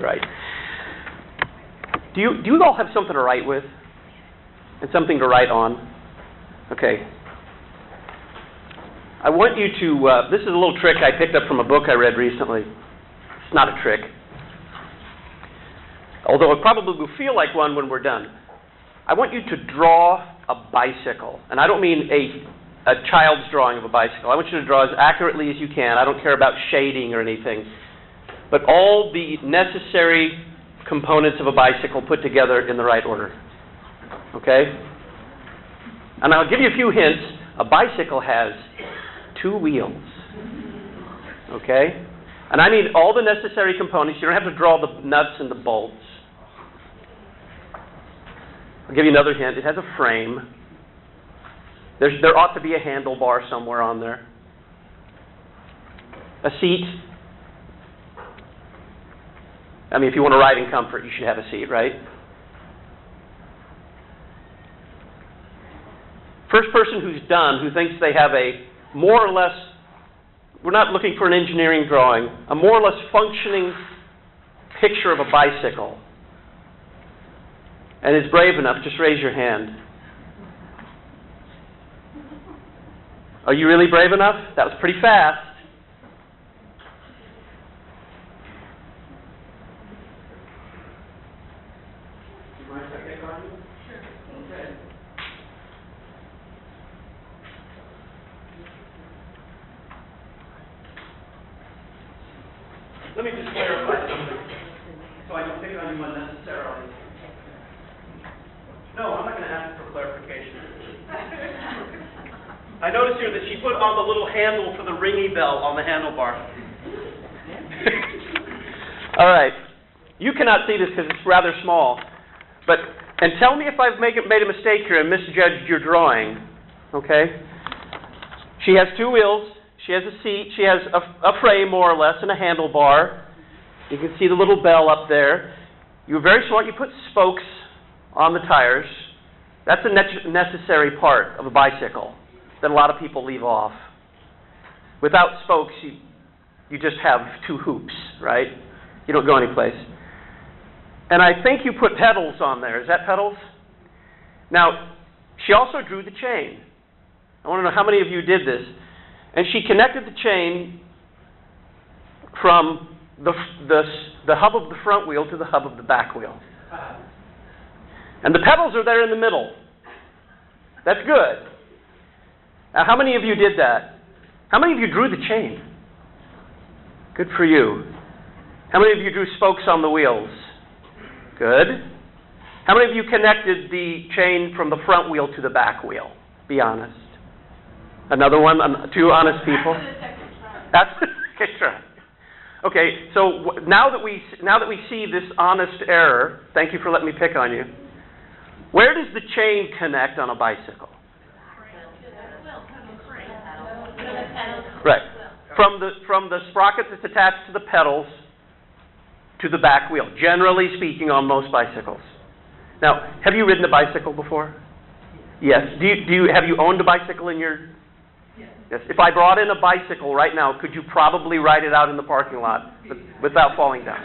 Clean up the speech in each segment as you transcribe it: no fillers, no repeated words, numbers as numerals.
Right. Do you all have something to write with? And something to write on? Okay. I want you to, this is a little trick I picked up from a book I read recently. It's not a trick. Although it probably will feel like one when we're done. I want you to draw a bicycle. And I don't mean a child's drawing of a bicycle. I want you to draw as accurately as you can. I don't care about shading or anything. But all the necessary components of a bicycle put together in the right order. Okay? And I'll give you a few hints. A bicycle has 2 wheels. Okay? And I need all the necessary components. You don't have to draw the nuts and the bolts. I'll give you another hint. It has a frame. There ought to be a handlebar somewhere on there. A seat. I mean, if you want to ride in comfort, you should have a seat, right? First person who thinks they have a more or less, we're not looking for an engineering drawing, a more or less functioning picture of a bicycle, and is brave enough, just raise your hand. Are you really brave enough? That was pretty fast. Do you mind if I pick on you? Sure. Okay. Let me just clarify something, so I don't pick on you unnecessarily. No, I'm not going to ask for clarification. I notice here that she put on the little handle for the ringy bell on the handlebar. All right. You cannot see this because it's rather small. And tell me if I've made a mistake here and misjudged your drawing. Okay? She has 2 wheels. She has a seat. She has a frame, more or less, and a handlebar. You can see the little bell up there. You were very smart. You put spokes on the tires. That's a necessary part of a bicycle that a lot of people leave off. Without spokes, you just have 2 hoops, right? You don't go anyplace. And I think you put pedals on there. Is that pedals? Now, she also drew the chain. I want to know how many of you did this. And she connected the chain from the hub of the front wheel to the hub of the back wheel. And the pedals are there in the middle. That's good. Now, how many of you did that? How many of you drew the chain? Good for you. How many of you drew spokes on the wheels? Good. How many of you connected the chain from the front wheel to the back wheel? Be honest. Another one? 2 honest people? That's the second try. Okay, so now that we see this honest error, thank you for letting me pick on you. Where does the chain connect on a bicycle? Right. From the sprocket that's attached to the pedals to the back wheel, generally speaking, on most bicycles. Now, have you ridden a bicycle before? Yes. Have you owned a bicycle in your... Yes. If I brought in a bicycle right now, could you probably ride it out in the parking lot without falling down?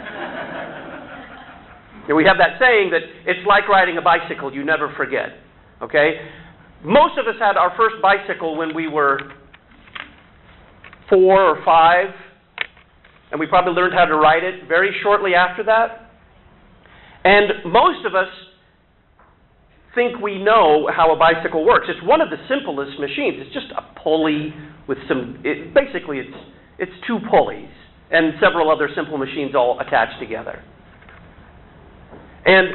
And we have that saying that it's like riding a bicycle, you never forget. Okay? Most of us had our first bicycle when we were 4 or 5, and we probably learned how to ride it very shortly after that. And most of us think we know how a bicycle works. It's one of the simplest machines. It's just a pulley with basically it's 2 pulleys and several other simple machines all attached together. And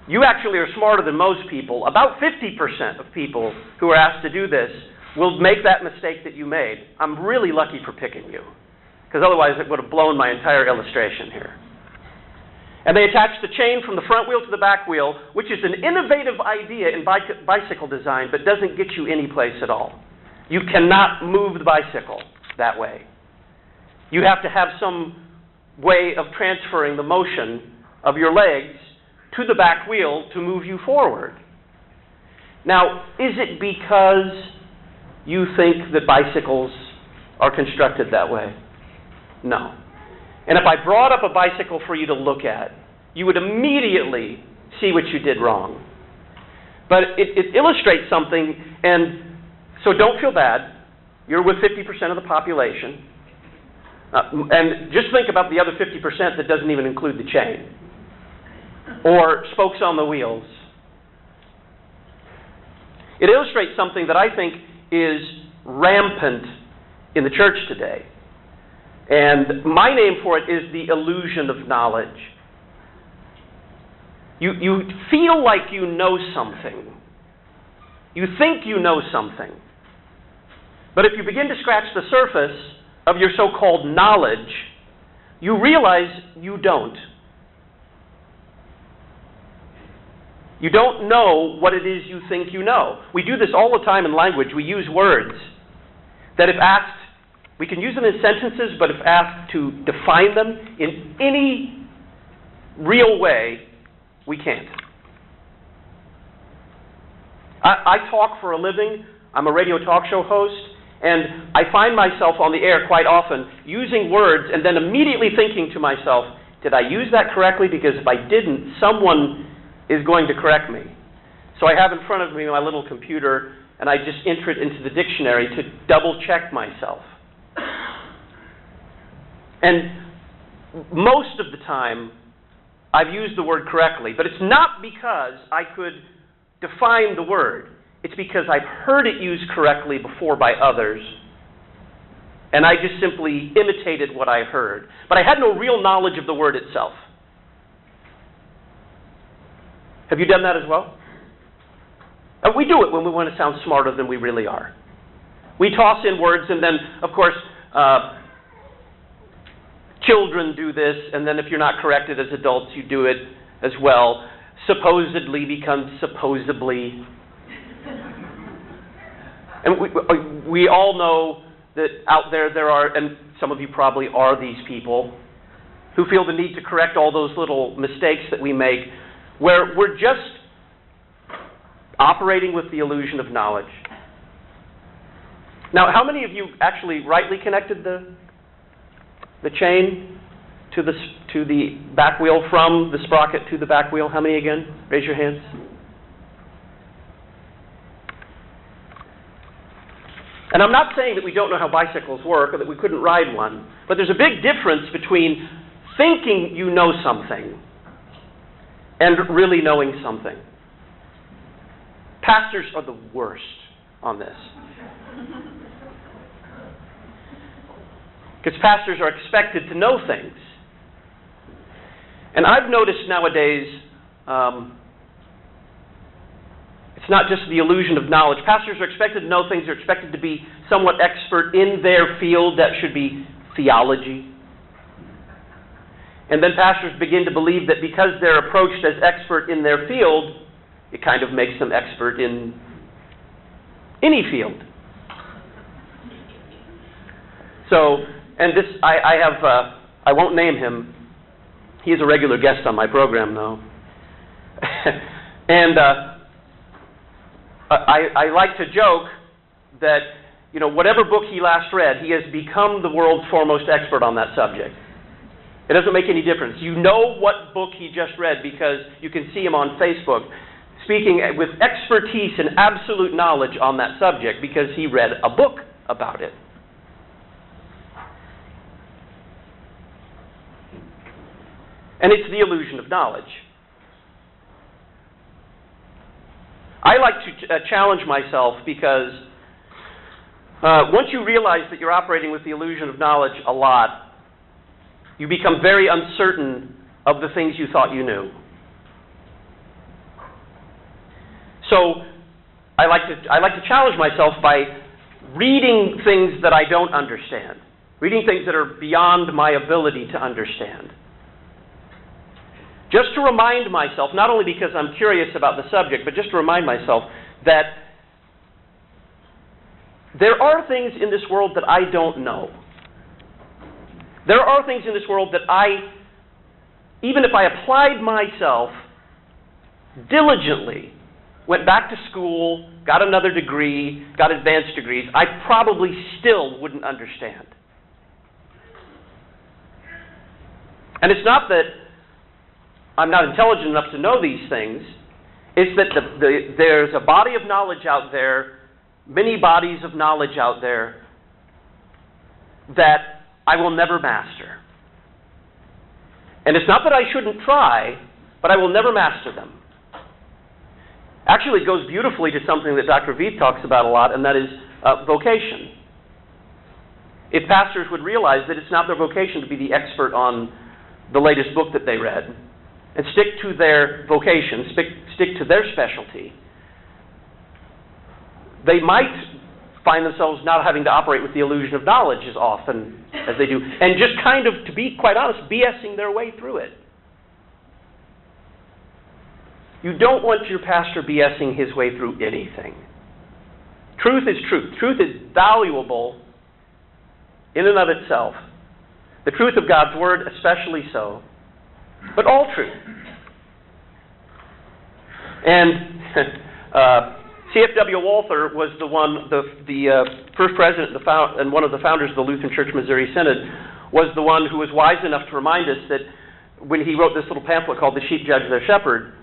you actually are smarter than most people. About 50% of people who are asked to do this will make that mistake that you made. I'm really lucky for picking you, because otherwise it would have blown my entire illustration here. And they attach the chain from the front wheel to the back wheel, which is an innovative idea in bicycle design, but doesn't get you any place at all. You cannot move the bicycle that way. You have to have some way of transferring the motion of your legs to the back wheel to move you forward. Now, is it because you think that bicycles are constructed that way? No. And if I brought up a bicycle for you to look at, you would immediately see what you did wrong. But it illustrates something, and so don't feel bad. You're with 50% of the population. And just think about the other 50% that doesn't even include the chain or spokes on the wheels. It illustrates something that I think is rampant in the church today. And my name for it is the illusion of knowledge. You feel like you know something. You think you know something. But if you begin to scratch the surface of your so-called knowledge, you realize you don't. You don't know what it is you think you know. We do this all the time in language. We use words that if asked, we can use them in sentences, but if asked to define them in any real way, we can't. I talk for a living. I'm a radio talk show host, and I find myself on the air quite often using words and then immediately thinking to myself, did I use that correctly? Because if I didn't, someone is going to correct me. So I have in front of me my little computer, and I just enter it into the dictionary to double-check myself. And most of the time, I've used the word correctly, but it's not because I could define the word. It's because I've heard it used correctly before by others, and I just simply imitated what I heard. But I had no real knowledge of the word itself. Have you done that as well? We do it when we want to sound smarter than we really are. We toss in words, and then, of course, children do this, and then if you're not corrected as adults, you do it as well. Supposedly becomes supposedly. And we all know that out there are, and some of you probably are these people, who feel the need to correct all those little mistakes that we make, where we're just operating with the illusion of knowledge. Now, how many of you actually rightly connected the chain to the back wheel, from the sprocket to the back wheel? How many again? Raise your hands. And I'm not saying that we don't know how bicycles work or that we couldn't ride one, but there's a big difference between thinking you know something and really knowing something. Pastors are the worst on this. Because pastors are expected to know things. And I've noticed nowadays, it's not just the illusion of knowledge. Pastors are expected to know things. They're expected to be somewhat expert in their field. That should be theology. And then pastors begin to believe that because they're approached as expert in their field, it kind of makes them expert in any field. So, and this, I won't name him. He is a regular guest on my program, though. And I like to joke that, whatever book he last read, he has become the world's foremost expert on that subject. It doesn't make any difference. You know what book he just read because you can see him on Facebook speaking with expertise and absolute knowledge on that subject because he read a book about it. And it's the illusion of knowledge. I like to challenge myself because once you realize that you're operating with the illusion of knowledge a lot, you become very uncertain of the things you thought you knew. So I like to challenge myself by reading things that I don't understand, reading things that are beyond my ability to understand. Just to remind myself, not only because I'm curious about the subject, but just to remind myself that there are things in this world that I don't know. There are things in this world that even if I applied myself diligently, went back to school, got another degree, got advanced degrees, I probably still wouldn't understand. And it's not that I'm not intelligent enough to know these things. It's that there's a body of knowledge out there, many bodies of knowledge out there, that I will never master. And it's not that I shouldn't try, but I will never master them. Actually, it goes beautifully to something that Dr. Veith talks about a lot, and that is vocation. If pastors would realize that it's not their vocation to be the expert on the latest book that they read, and stick to their vocation, stick to their specialty, they might find themselves not having to operate with the illusion of knowledge as often as they do, and just kind of, to be quite honest, BSing their way through it. You don't want your pastor BSing his way through anything. Truth is truth. Truth is valuable in and of itself. The truth of God's Word especially so. But all truth. And C.F.W. Walther was the first president and one of the founders of the Lutheran Church Missouri Synod, was the one who was wise enough to remind us that when he wrote this little pamphlet called The Sheep Judge Their Shepherd,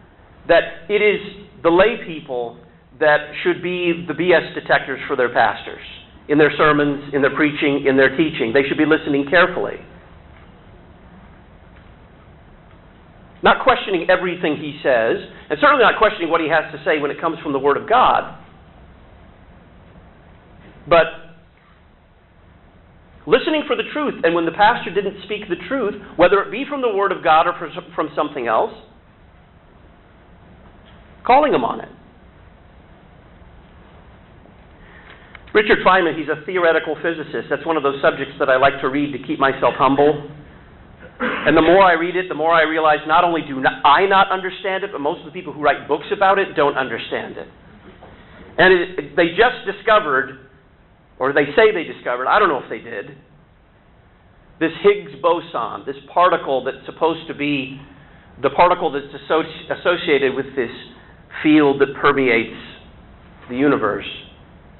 that it is the lay people that should be the BS detectors for their pastors, in their sermons, in their preaching, in their teaching. They should be listening carefully. Not questioning everything he says, and certainly not questioning what he has to say when it comes from the Word of God, but listening for the truth. And when the pastor didn't speak the truth, whether it be from the Word of God or from something else, calling him on it. Richard Feynman, he's a theoretical physicist. That's one of those subjects that I like to read to keep myself humble. And the more I read it, the more I realize not only do I not understand it, but most of the people who write books about it don't understand it. And they just discovered, or they say they discovered, I don't know if they did, this Higgs boson, this particle that's supposed to be the particle that's associated with this field that permeates the universe.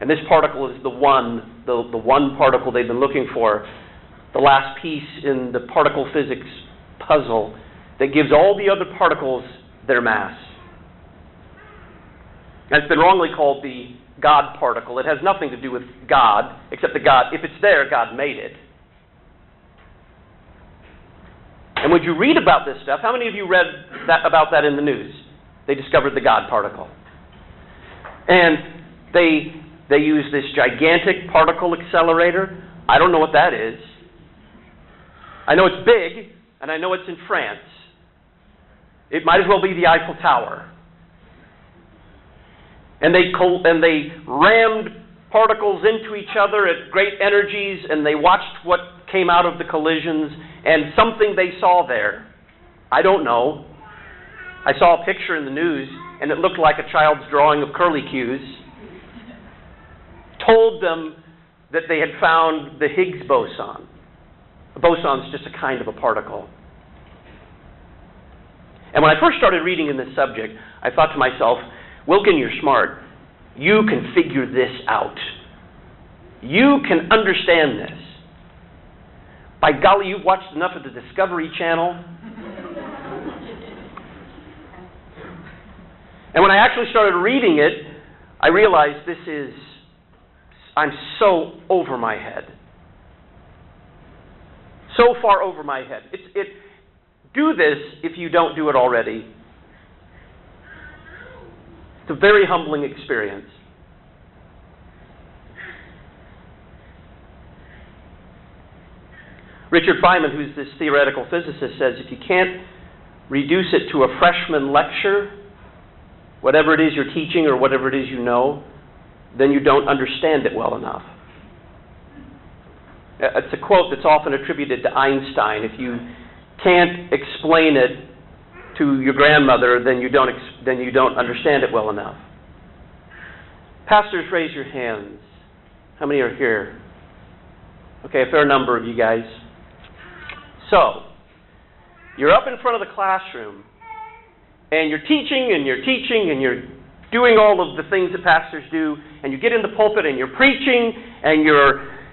And this particle is the one particle they've been looking for, the last piece in the particle physics puzzle that gives all the other particles their mass. And it's been wrongly called the God particle. It has nothing to do with God, except that God, if it's there, God made it. And when you read about this stuff, how many of you read about that in the news? They discovered the God particle. And they use this gigantic particle accelerator. I don't know what that is. I know it's big, and I know it's in France. It might as well be the Eiffel Tower. And they rammed particles into each other at great energies, and they watched what came out of the collisions, and something they saw there, I don't know. I saw a picture in the news, and it looked like a child's drawing of curlicues, told them that they had found the Higgs boson. A boson is just a kind of a particle. And when I first started reading in this subject, I thought to myself, Wilken, you're smart. You can figure this out. You can understand this. By golly, you've watched enough of the Discovery Channel. And when I actually started reading it, I realized I'm so over my head. So far over my head. Do this if you don't do it already. It's a very humbling experience. Richard Feynman, who's this theoretical physicist, says if you can't reduce it to a freshman lecture, whatever it is you're teaching or whatever it is you know, then you don't understand it well enough. It's a quote that's often attributed to Einstein. If you can't explain it to your grandmother, then you don't understand it well enough. Pastors, raise your hands. How many are here? Okay, a fair number of you guys. So, you're up in front of the classroom, and you're teaching, and you're doing all of the things that pastors do, and you get in the pulpit, and you're preaching, and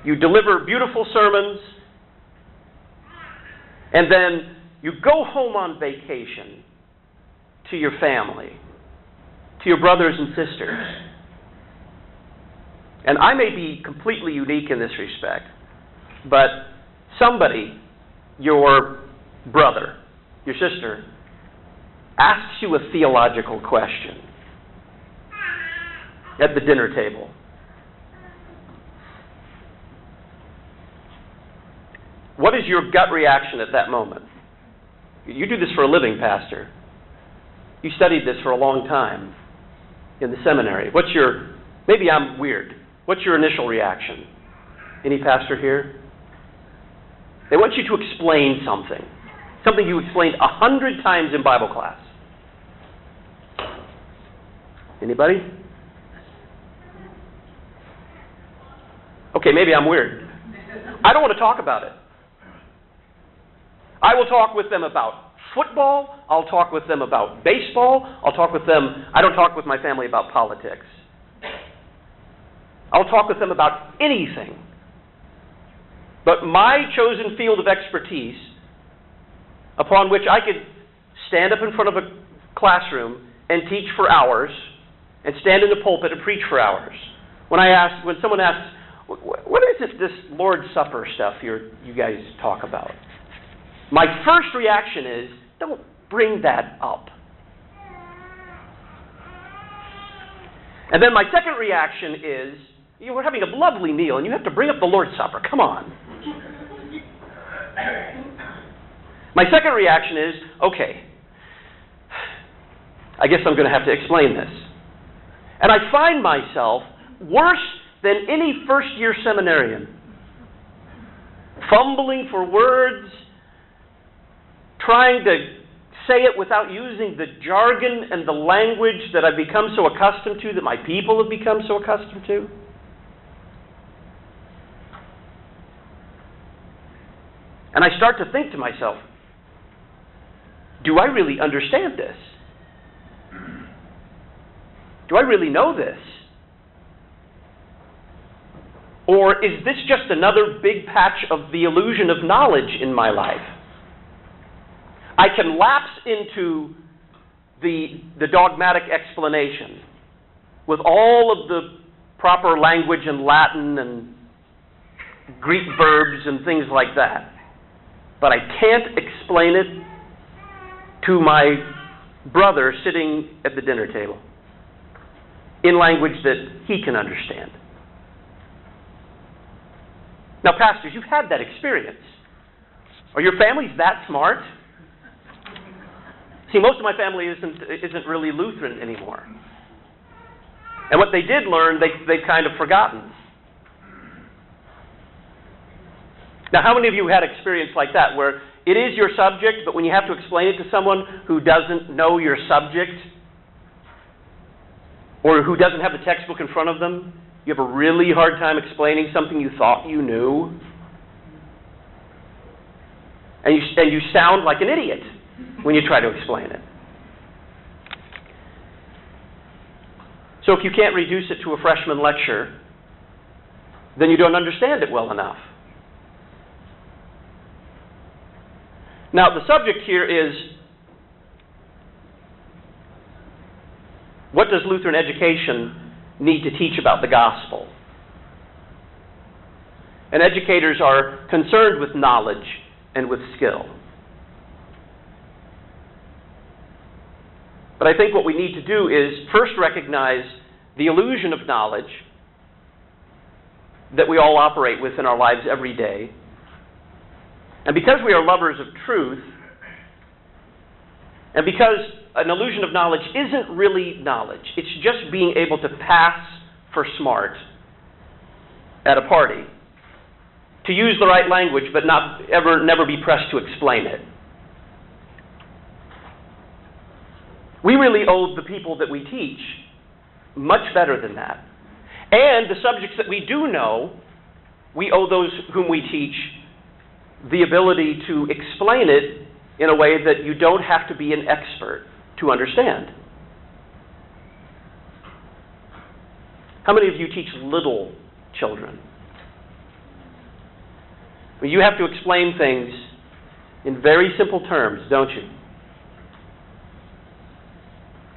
you deliver beautiful sermons, and then You go home on vacation to your family, to your brothers and sisters. And I may be completely unique in this respect, but somebody, your brother, your sister, asks you a theological question at the dinner table. What is your gut reaction at that moment? You do this for a living, Pastor. You studied this for a long time in the seminary. Maybe I'm weird. What's your initial reaction? Any pastor here? They want you to explain something. Something you explained 100 times in Bible class. Anybody? Okay, maybe I'm weird. I don't want to talk about it. I will talk with them about football. I'll talk with them about baseball. I don't talk with my family about politics. I'll talk with them about anything. But my chosen field of expertise, upon which I could stand up in front of a classroom and teach for hours, and stand in the pulpit and preach for hours. When someone asks, what is this Lord's Supper stuff you guys talk about? My first reaction is, don't bring that up. And then my second reaction is, we're having a lovely meal and you have to bring up the Lord's Supper. Come on. My second reaction is, okay, I guess I'm going to have to explain this. And I find myself worse than any first-year seminarian, fumbling for words, trying to say it without using the jargon and the language that I've become so accustomed to, that my people have become so accustomed to. And I start to think to myself, do I really understand this? Do I really know this? Or is this just another big patch of the illusion of knowledge in my life? I can lapse into the dogmatic explanation with all of the proper language in Latin and Greek verbs and things like that. But I can't explain it to my brother sitting at the dinner table in language that he can understand. Now, pastors, you've had that experience. Are your families that smart? See, most of my family isn't really Lutheran anymore. And what they did learn, they've kind of forgotten. Now, how many of you had experience like that, where it is your subject, but when you have to explain it to someone who doesn't know your subject, or who doesn't have the textbook in front of them, you have a really hard time explaining something you thought you knew? And you sound like an idiot when you try to explain it. So if you can't reduce it to a freshman lecture, then you don't understand it well enough. Now, the subject here is, what does Lutheran education need to teach about the gospel? And educators are concerned with knowledge and with skill. But I think what we need to do is first recognize the illusion of knowledge that we all operate with in our lives every day. And because we are lovers of truth, and because an illusion of knowledge isn't really knowledge, it's just being able to pass for smart at a party, to use the right language but never be pressed to explain it. We really owe the people that we teach much better than that. And the subjects that we do know, we owe those whom we teach the ability to explain it in a way that you don't have to be an expert to understand. How many of you teach little children? Well, you have to explain things in very simple terms, don't you?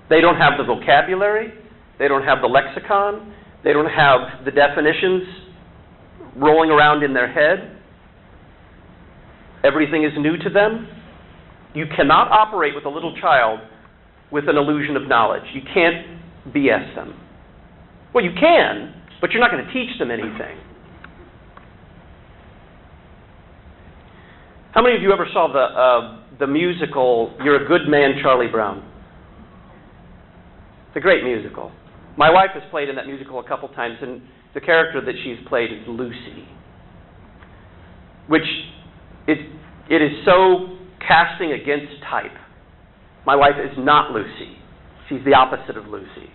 They don't have the vocabulary. They don't have the lexicon. They don't have the definitions rolling around in their head. Everything is new to them. You cannot operate with a little child with an illusion of knowledge. You can't BS them. Well, you can, but you're not going to teach them anything. How many of you ever saw the musical You're a Good Man, Charlie Brown? It's a great musical. My wife has played in that musical a couple times, and the character that she's played is Lucy, which it is so casting against type. My wife is not Lucy. She's the opposite of Lucy.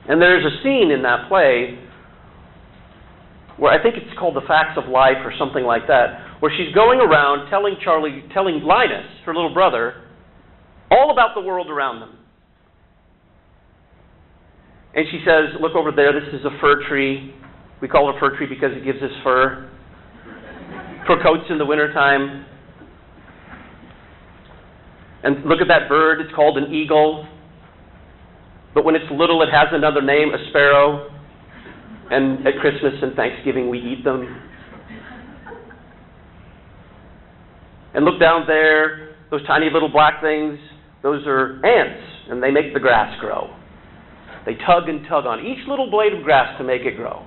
And there's a scene in that play where I think it's called The Facts of Life or something like that, where she's going around telling Linus, her little brother, all about the world around them. And she says, look over there, this is a fir tree. We call it a fir tree because it gives us fur. Fur coats in the wintertime. And look at that bird, it's called an eagle. But when it's little, it has another name, a sparrow. And at Christmas and Thanksgiving, we eat them. And look down there, those tiny little black things, those are ants, and they make the grass grow. They tug and tug on each little blade of grass to make it grow.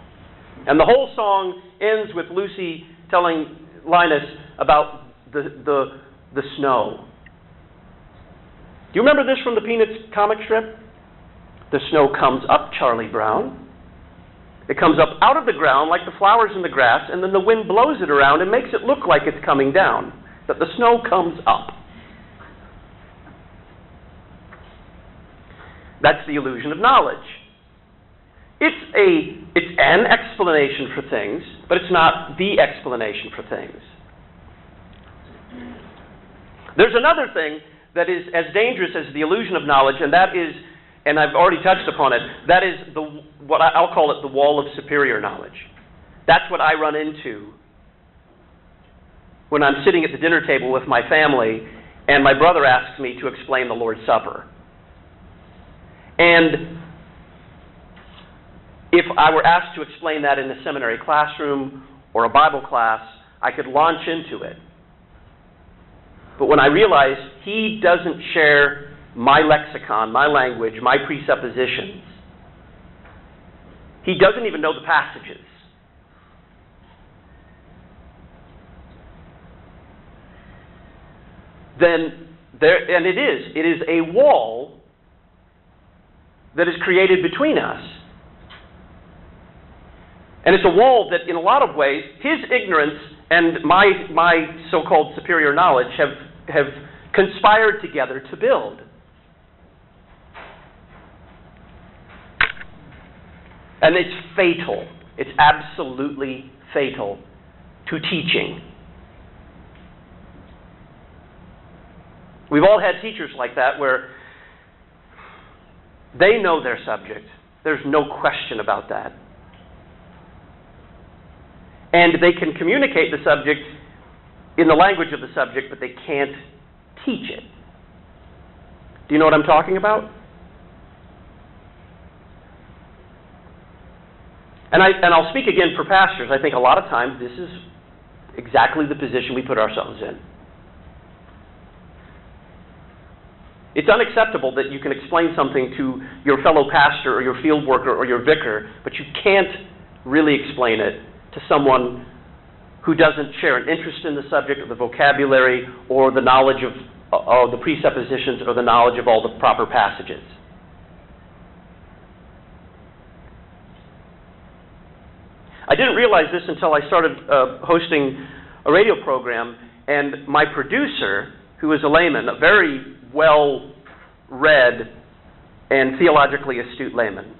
And the whole song ends with Lucy telling Linus about the snow. Do you remember this from the Peanuts comic strip? The snow comes up, Charlie Brown. It comes up out of the ground like the flowers in the grass, and then the wind blows it around and makes it look like it's coming down. That the snow comes up. That's the illusion of knowledge. It's an explanation for things, but it's not the explanation for things. There's another thing that is as dangerous as the illusion of knowledge, and that is, and I've already touched upon it, that is what I'll call it the wall of superior knowledge. That's what I run into when I'm sitting at the dinner table with my family and my brother asks me to explain the Lord's Supper. And if I were asked to explain that in a seminary classroom or a Bible class, I could launch into it. But when I realize he doesn't share my lexicon, my language, my presuppositions, he doesn't even know the passages. Then it is a wall that is created between us. And it's a wall that, in a lot of ways, his ignorance and my so-called superior knowledge have conspired together to build. And it's fatal. It's absolutely fatal to teaching. We've all had teachers like that where they know their subject. There's no question about that. And they can communicate the subject in the language of the subject, but they can't teach it. Do you know what I'm talking about? And I'll speak again for pastors. I think a lot of times this is exactly the position we put ourselves in. It's unacceptable that you can explain something to your fellow pastor or your field worker or your vicar, but you can't really explain it to someone who doesn't share an interest in the subject or the vocabulary or the knowledge of the presuppositions or the knowledge of all the proper passages. I didn't realize this until I started hosting a radio program, and my producer, who is a layman, a very well-read and theologically astute layman,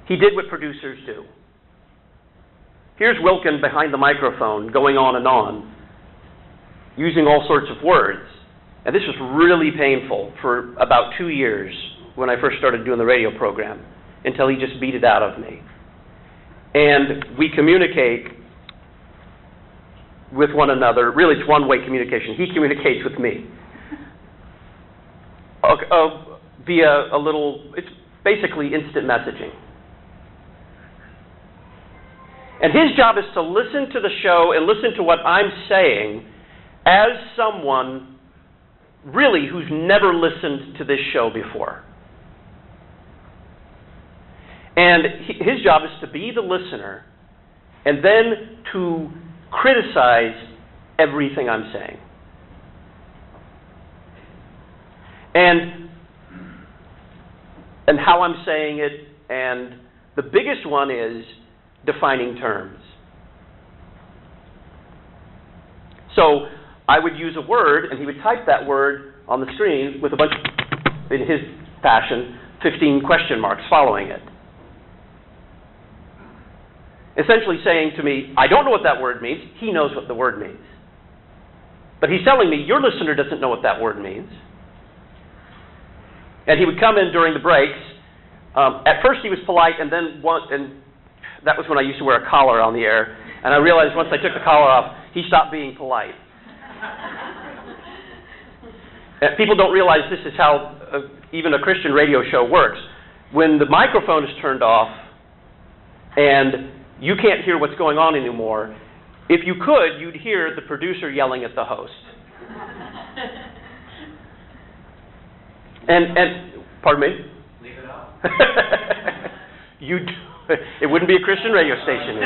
he did what producers do. Here's Wilken behind the microphone going on and on, using all sorts of words. And this was really painful for about 2 years when I first started doing the radio program, until he just beat it out of me. And we communicate with one another. Really, it's one-way communication. He communicates with me via a little, it's basically instant messaging. And his job is to listen to the show and listen to what I'm saying as someone really who's never listened to this show before. And his job is to be the listener and then to criticize everything I'm saying. And how I'm saying it, and the biggest one is defining terms. So I would use a word, and he would type that word on the screen with a bunch of, in his fashion, 15 question marks following it. Essentially saying to me, I don't know what that word means. He knows what the word means. But he's telling me, your listener doesn't know what that word means. And he would come in during the breaks. At first he was polite, and then that was when I used to wear a collar on the air. And I realized once I took the collar off, he stopped being polite. And people don't realize this is how even a Christian radio show works. When the microphone is turned off and you can't hear what's going on anymore, if you could, you'd hear the producer yelling at the host. And pardon me? Leave it out. It wouldn't be a Christian radio station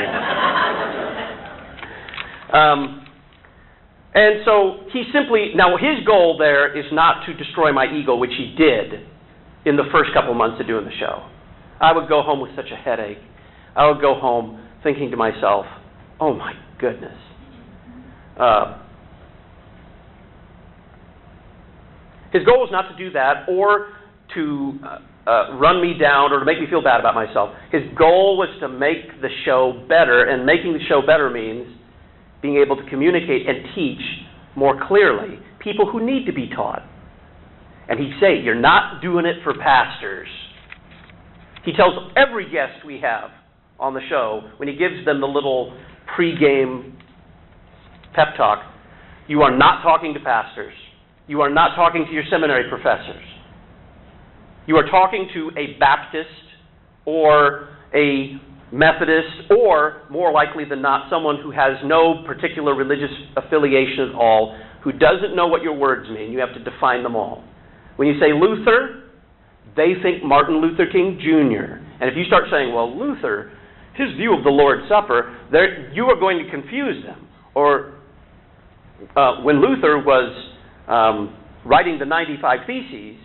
anymore. And so he simply, now his goal there is not to destroy my ego, which he did in the first couple months of doing the show. I would go home with such a headache. I would go home thinking to myself, oh my goodness. His goal was not to do that or to run me down or to make me feel bad about myself. His goal was to make the show better, and making the show better means being able to communicate and teach more clearly people who need to be taught. And he'd say, you're not doing it for pastors. He tells every guest we have on the show, when he gives them the little pre-game pep talk, you are not talking to pastors. You are not talking to your seminary professors. You are talking to a Baptist or a Methodist, or more likely than not, someone who has no particular religious affiliation at all, who doesn't know what your words mean. You have to define them all. When you say Luther, they think Martin Luther King Jr. And if you start saying, well, Luther, his view of the Lord's Supper, you are going to confuse them. Or when Luther was writing the 95 Theses,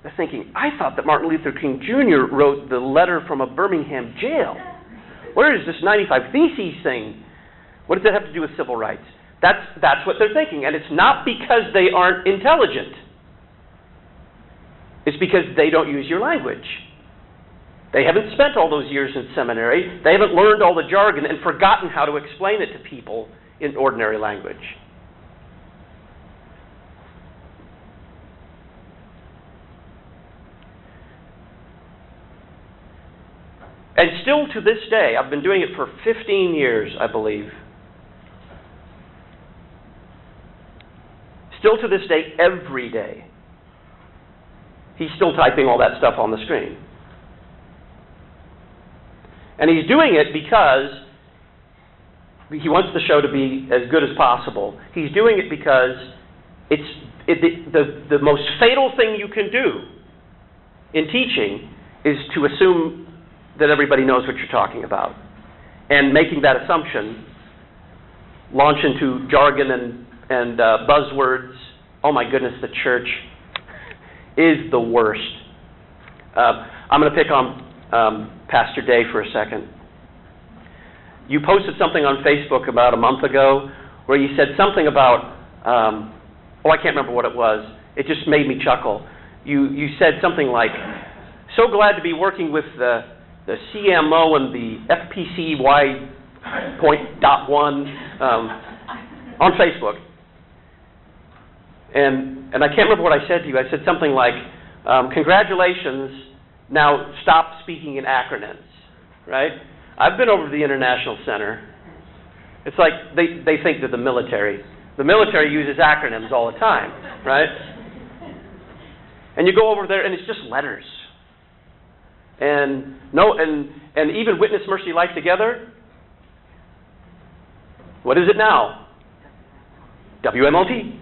they're thinking, I thought that Martin Luther King Jr. wrote the letter from a Birmingham jail. Where is this 95 Theses thing? What does that have to do with civil rights? That's what they're thinking. And it's not because they aren't intelligent. It's because they don't use your language. They haven't spent all those years in seminary. They haven't learned all the jargon and forgotten how to explain it to people in ordinary language. And still to this day, I've been doing it for 15 years, I believe. Still to this day, every day, he's still typing all that stuff on the screen. And he's doing it because he wants the show to be as good as possible. He's doing it because the most fatal thing you can do in teaching is to assume that everybody knows what you're talking about. And making that assumption launch into jargon and buzzwords. Oh my goodness, the church is the worst. I'm going to pick on Pastor Day for a second. You posted something on Facebook about a month ago where you said something about, I can't remember what it was. It just made me chuckle. You said something like, so glad to be working with the CMO and the FPCY .1 on Facebook. And I can't remember what I said to you. I said something like, congratulations, now stop speaking in acronyms, right? I've been over to the International Center, It's like they think that the military uses acronyms all the time, right? And you go over there and it's just letters. And even Witness, Mercy, Life Together. What is it now? WMLT.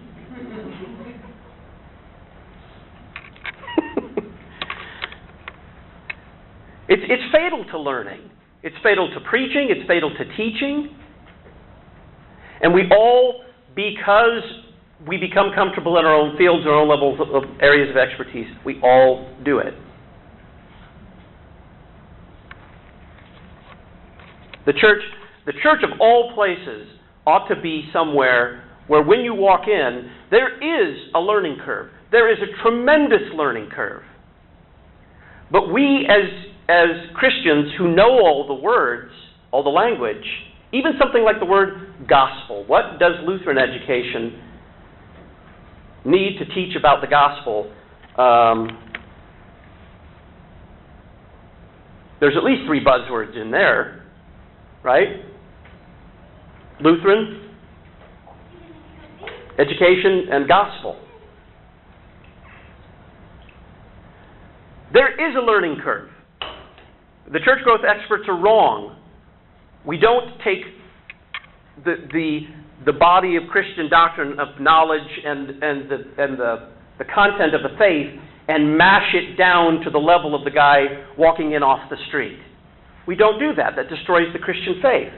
It's fatal to learning. It's fatal to preaching. It's fatal to teaching. And we all, because we become comfortable in our own fields, our own levels of areas of expertise, we all do it. The church of all places ought to be somewhere where when you walk in, there is a learning curve. There is a tremendous learning curve. But we as Christians who know all the words, all the language, even something like the word gospel. What does Lutheran education need to teach about the gospel? There's at least 3 buzzwords in there, right? Lutheran, education, and gospel. There is a learning curve. The church growth experts are wrong. We don't take the body of Christian doctrine, of knowledge, and the content of the faith and mash it down to the level of the guy walking in off the street. We don't do that. That destroys the Christian faith.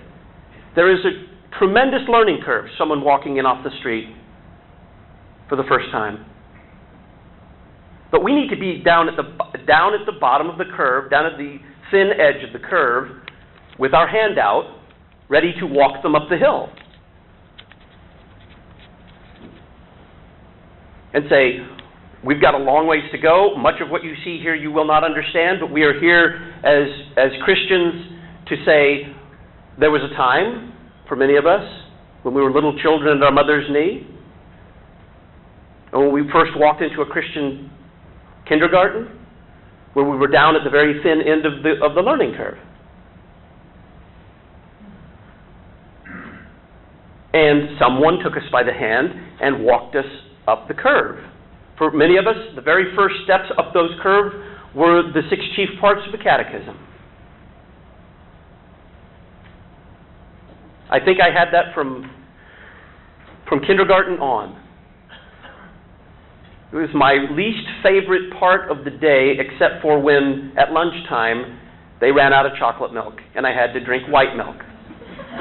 There is a tremendous learning curve, someone walking in off the street for the first time. But we need to be down at the bottom of the curve, down at the thin edge of the curve, with our hand out, ready to walk them up the hill. And say, we've got a long ways to go. Much of what you see here you will not understand, but we are here as Christians to say, there was a time, for many of us, when we were little children at our mother's knee, and when we first walked into a Christian kindergarten, where we were down at the very thin end of the learning curve. And someone took us by the hand and walked us up the curve. For many of us, the very first steps up those curves were the 6 chief parts of the catechism. I think I had that from kindergarten on. It was my least favorite part of the day, except for when, at lunchtime, they ran out of chocolate milk, and I had to drink white milk.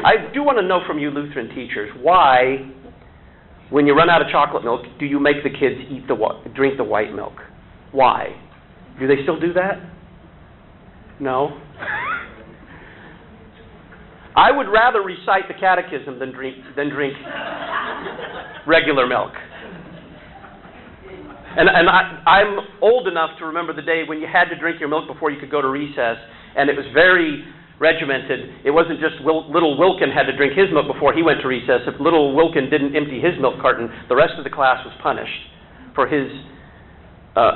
I do want to know from you Lutheran teachers, why, when you run out of chocolate milk, do you make the kids drink the white milk? Why? Do they still do that? No? I would rather recite the catechism than drink regular milk. And I'm old enough to remember the day when you had to drink your milk before you could go to recess, and it was very regimented. It wasn't just little Wilken had to drink his milk before he went to recess. If little Wilken didn't empty his milk carton, the rest of the class was punished for his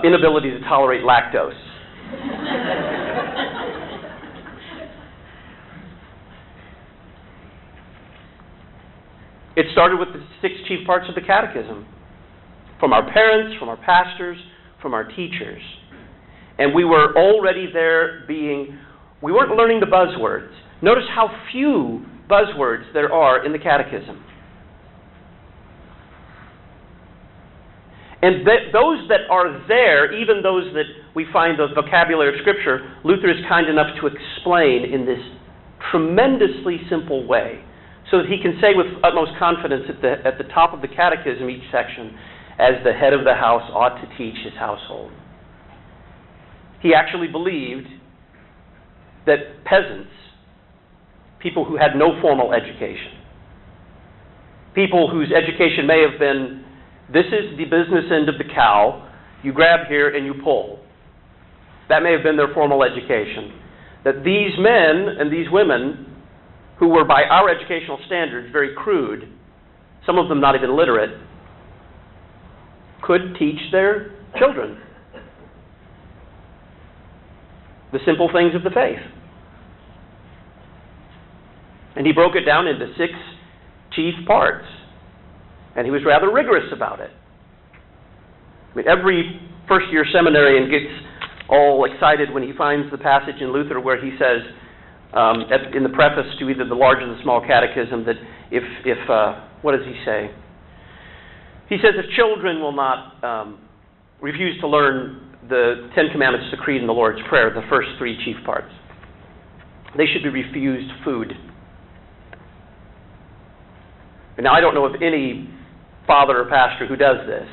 inability to tolerate lactose. It started with the 6 chief parts of the catechism. From our parents, from our pastors, from our teachers. And we were already there we weren't learning the buzzwords. Notice how few buzzwords there are in the catechism. And those that are there, even those that we find the vocabulary of Scripture, Luther is kind enough to explain in this tremendously simple way, so that he can say with utmost confidence at the top of the catechism, each section, as the head of the house ought to teach his household. He actually believed that peasants, people who had no formal education, people whose education may have been, this is the business end of the cow, you grab here and you pull. That may have been their formal education. That these men and these women, who were by our educational standards very crude, some of them not even literate, could teach their children the simple things of the faith. And he broke it down into 6 chief parts. And he was rather rigorous about it. I mean, every first-year seminarian gets all excited when he finds the passage in Luther where he says, in the preface to either the Large or the Small Catechism, that if what does he say? He says if children will not refuse to learn the Ten Commandments, the Creed, and the Lord's Prayer, the first three chief parts, they should be refused food. And now, I don't know of any father or pastor who does this.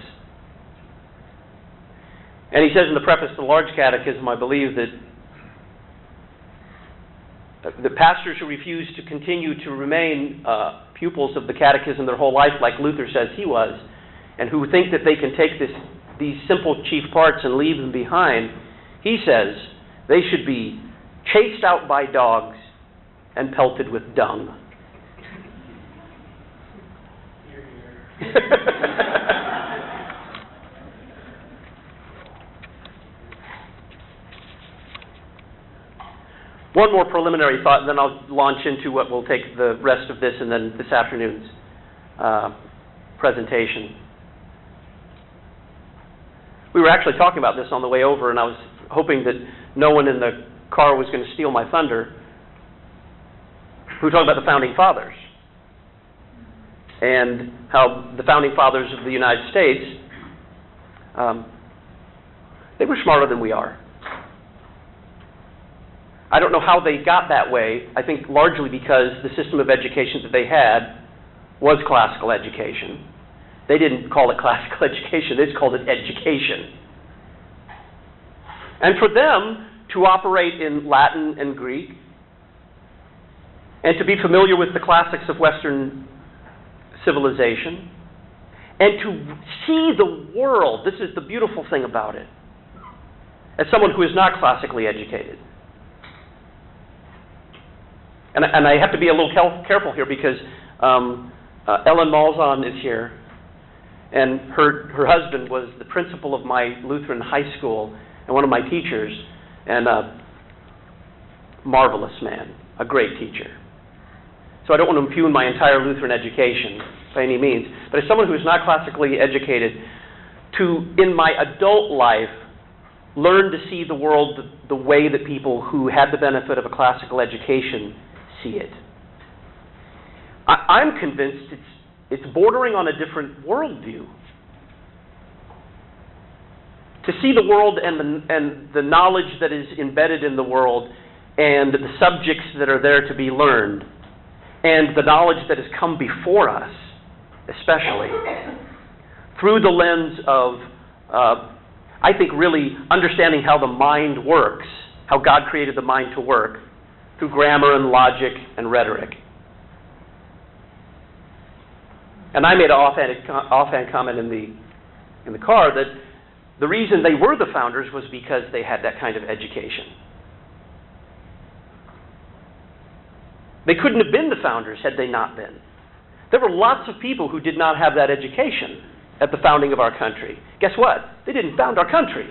And he says in the preface to the Large Catechism, I believe, that the pastors who refuse to continue to remain pupils of the Catechism their whole life, like Luther says he was, and who think that they can take these simple chief parts and leave them behind, he says they should be chased out by dogs and pelted with dung. One more preliminary thought, and then I'll launch into what will take the rest of this and then this afternoon's presentation. We were actually talking about this on the way over, and I was hoping that no one in the car was going to steal my thunder. We were talking about the Founding Fathers and how the Founding Fathers of the United States, they were smarter than we are. I don't know how they got that way. I think largely because the system of education that they had was classical education. They didn't call it classical education, they just called it education. And for them to operate in Latin and Greek, and to be familiar with the classics of Western civilization, and to see the world, this is the beautiful thing about it, as someone who is not classically educated. And I have to be a little careful here because Ellen Malzahn is here, and her husband was the principal of my Lutheran high school and one of my teachers, and a marvelous man, a great teacher. So I don't want to impugn my entire Lutheran education by any means, but as someone who is not classically educated, to, in my adult life, learn to see the world the way that people who had the benefit of a classical education see it. I'm convinced it's bordering on a different worldview. To see the world and the knowledge that is embedded in the world and the subjects that are there to be learned and the knowledge that has come before us, especially, through the lens of, I think, really understanding how the mind works, how God created the mind to work, through grammar and logic and rhetoric. And I made an offhand comment in the car that the reason they were the founders was because they had that kind of education. They couldn't have been the founders had they not been. There were lots of people who did not have that education at the founding of our country. Guess what? They didn't found our country.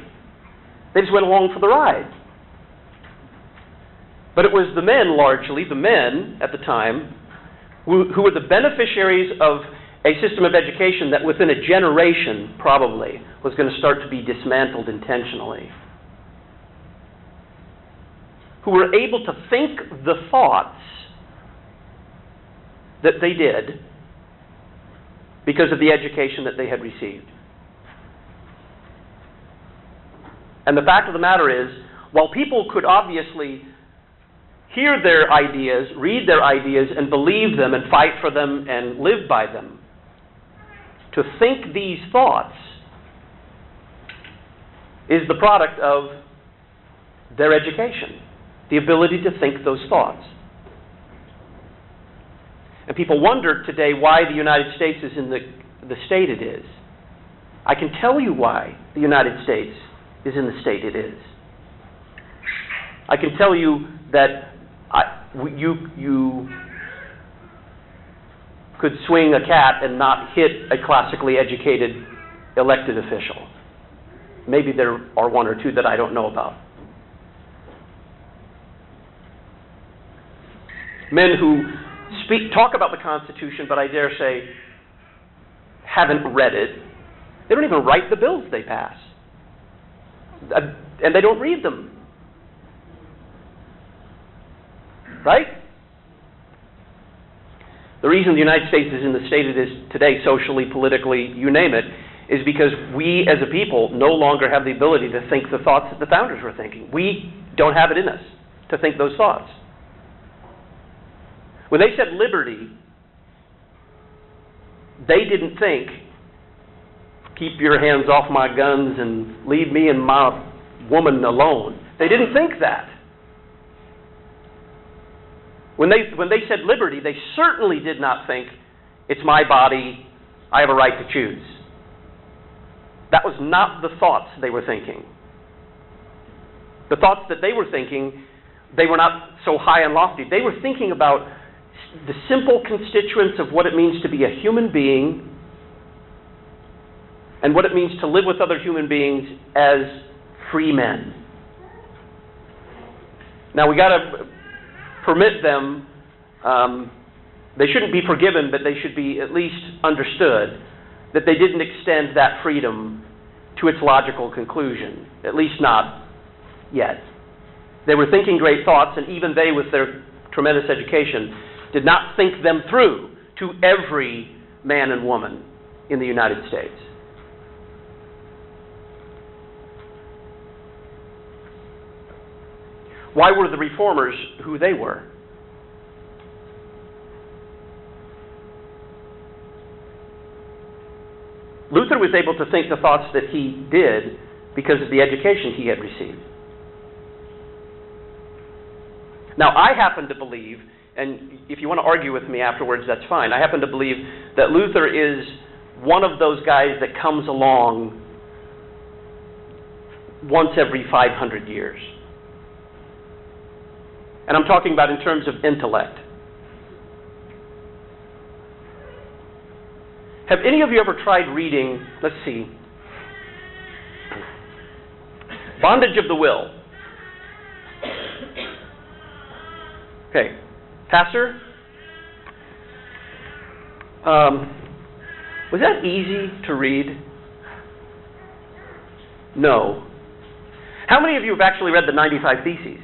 They just went along for the ride. But it was the men, largely, the men at the time, who were the beneficiaries of a system of education that within a generation, probably, was going to start to be dismantled intentionally. Who were able to think the thoughts that they did because of the education that they had received. And the fact of the matter is, while people could obviously hear their ideas, read their ideas, and believe them, and fight for them, and live by them, to think these thoughts is the product of their education, the ability to think those thoughts. And people wonder today why the United States is in the state it is. I can tell you why the United States is in the state it is. I can tell you that you could swing a cat and not hit a classically educated elected official. Maybe there are one or two that I don't know about. Men who talk about the Constitution, but I dare say haven't read it. They don't even write the bills they pass. And they don't read them. Right? The reason the United States is in the state it is today, socially, politically, you name it, is because we as a people no longer have the ability to think the thoughts that the founders were thinking. We don't have it in us to think those thoughts. When they said liberty, they didn't think, keep your hands off my guns and leave me and my woman alone. They didn't think that. When they said liberty, they certainly did not think, it's my body, I have a right to choose. That was not the thoughts they were thinking. The thoughts that they were thinking, they were not so high and lofty. They were thinking about the simple constituents of what it means to be a human being and what it means to live with other human beings as free men. Now we got to permit them, they shouldn't be forgiven, but they should be at least understood that they didn't extend that freedom to its logical conclusion, at least not yet. They were thinking great thoughts, and even they, with their tremendous education, did not think them through to every man and woman in the United States. Why were the reformers who they were? Luther was able to think the thoughts that he did because of the education he had received. Now, I happen to believe, and if you want to argue with me afterwards, that's fine. I happen to believe that Luther is one of those guys that comes along once every 500 years. And I'm talking about in terms of intellect. Have any of you ever tried reading, let's see, Bondage of the Will? Okay. Pastor? Was that easy to read? No. How many of you have actually read the 95 Theses?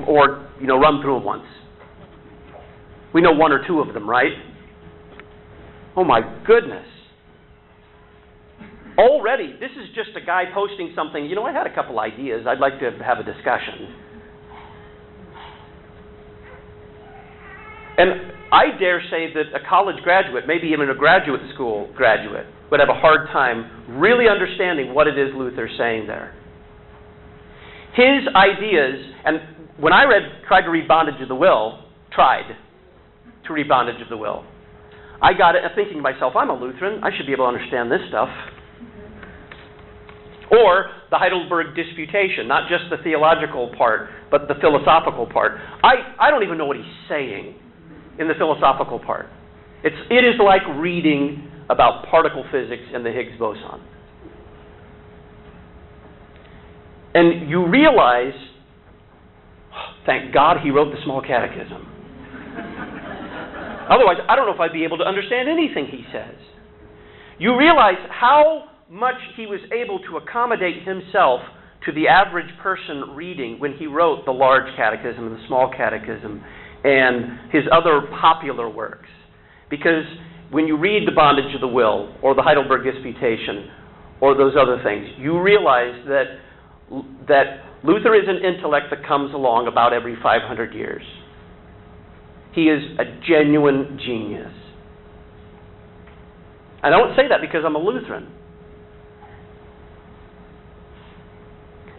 Or, run through them once? We know one or two of them, right? Oh my goodness. Already, this is just a guy posting something, I had a couple ideas, I'd like to have a discussion. And I dare say that a college graduate, maybe even a graduate school graduate, would have a hard time really understanding what it is Luther's saying there. His ideas, and when I tried to read Bondage of the Will, I got it thinking to myself, I'm a Lutheran, I should be able to understand this stuff. Or the Heidelberg Disputation, not just the theological part, but the philosophical part. I don't even know what he's saying in the philosophical part. It is like reading about particle physics and the Higgs boson. And you realize, thank God he wrote the Small Catechism. Otherwise, I don't know if I'd be able to understand anything he says. You realize how much he was able to accommodate himself to the average person reading when he wrote the Large Catechism and the Small Catechism and his other popular works. Because when you read the Bondage of the Will or the Heidelberg Disputation or those other things, you realize that Luther is an intellect that comes along about every 500 years. He is a genuine genius. And I don't say that because I'm a Lutheran.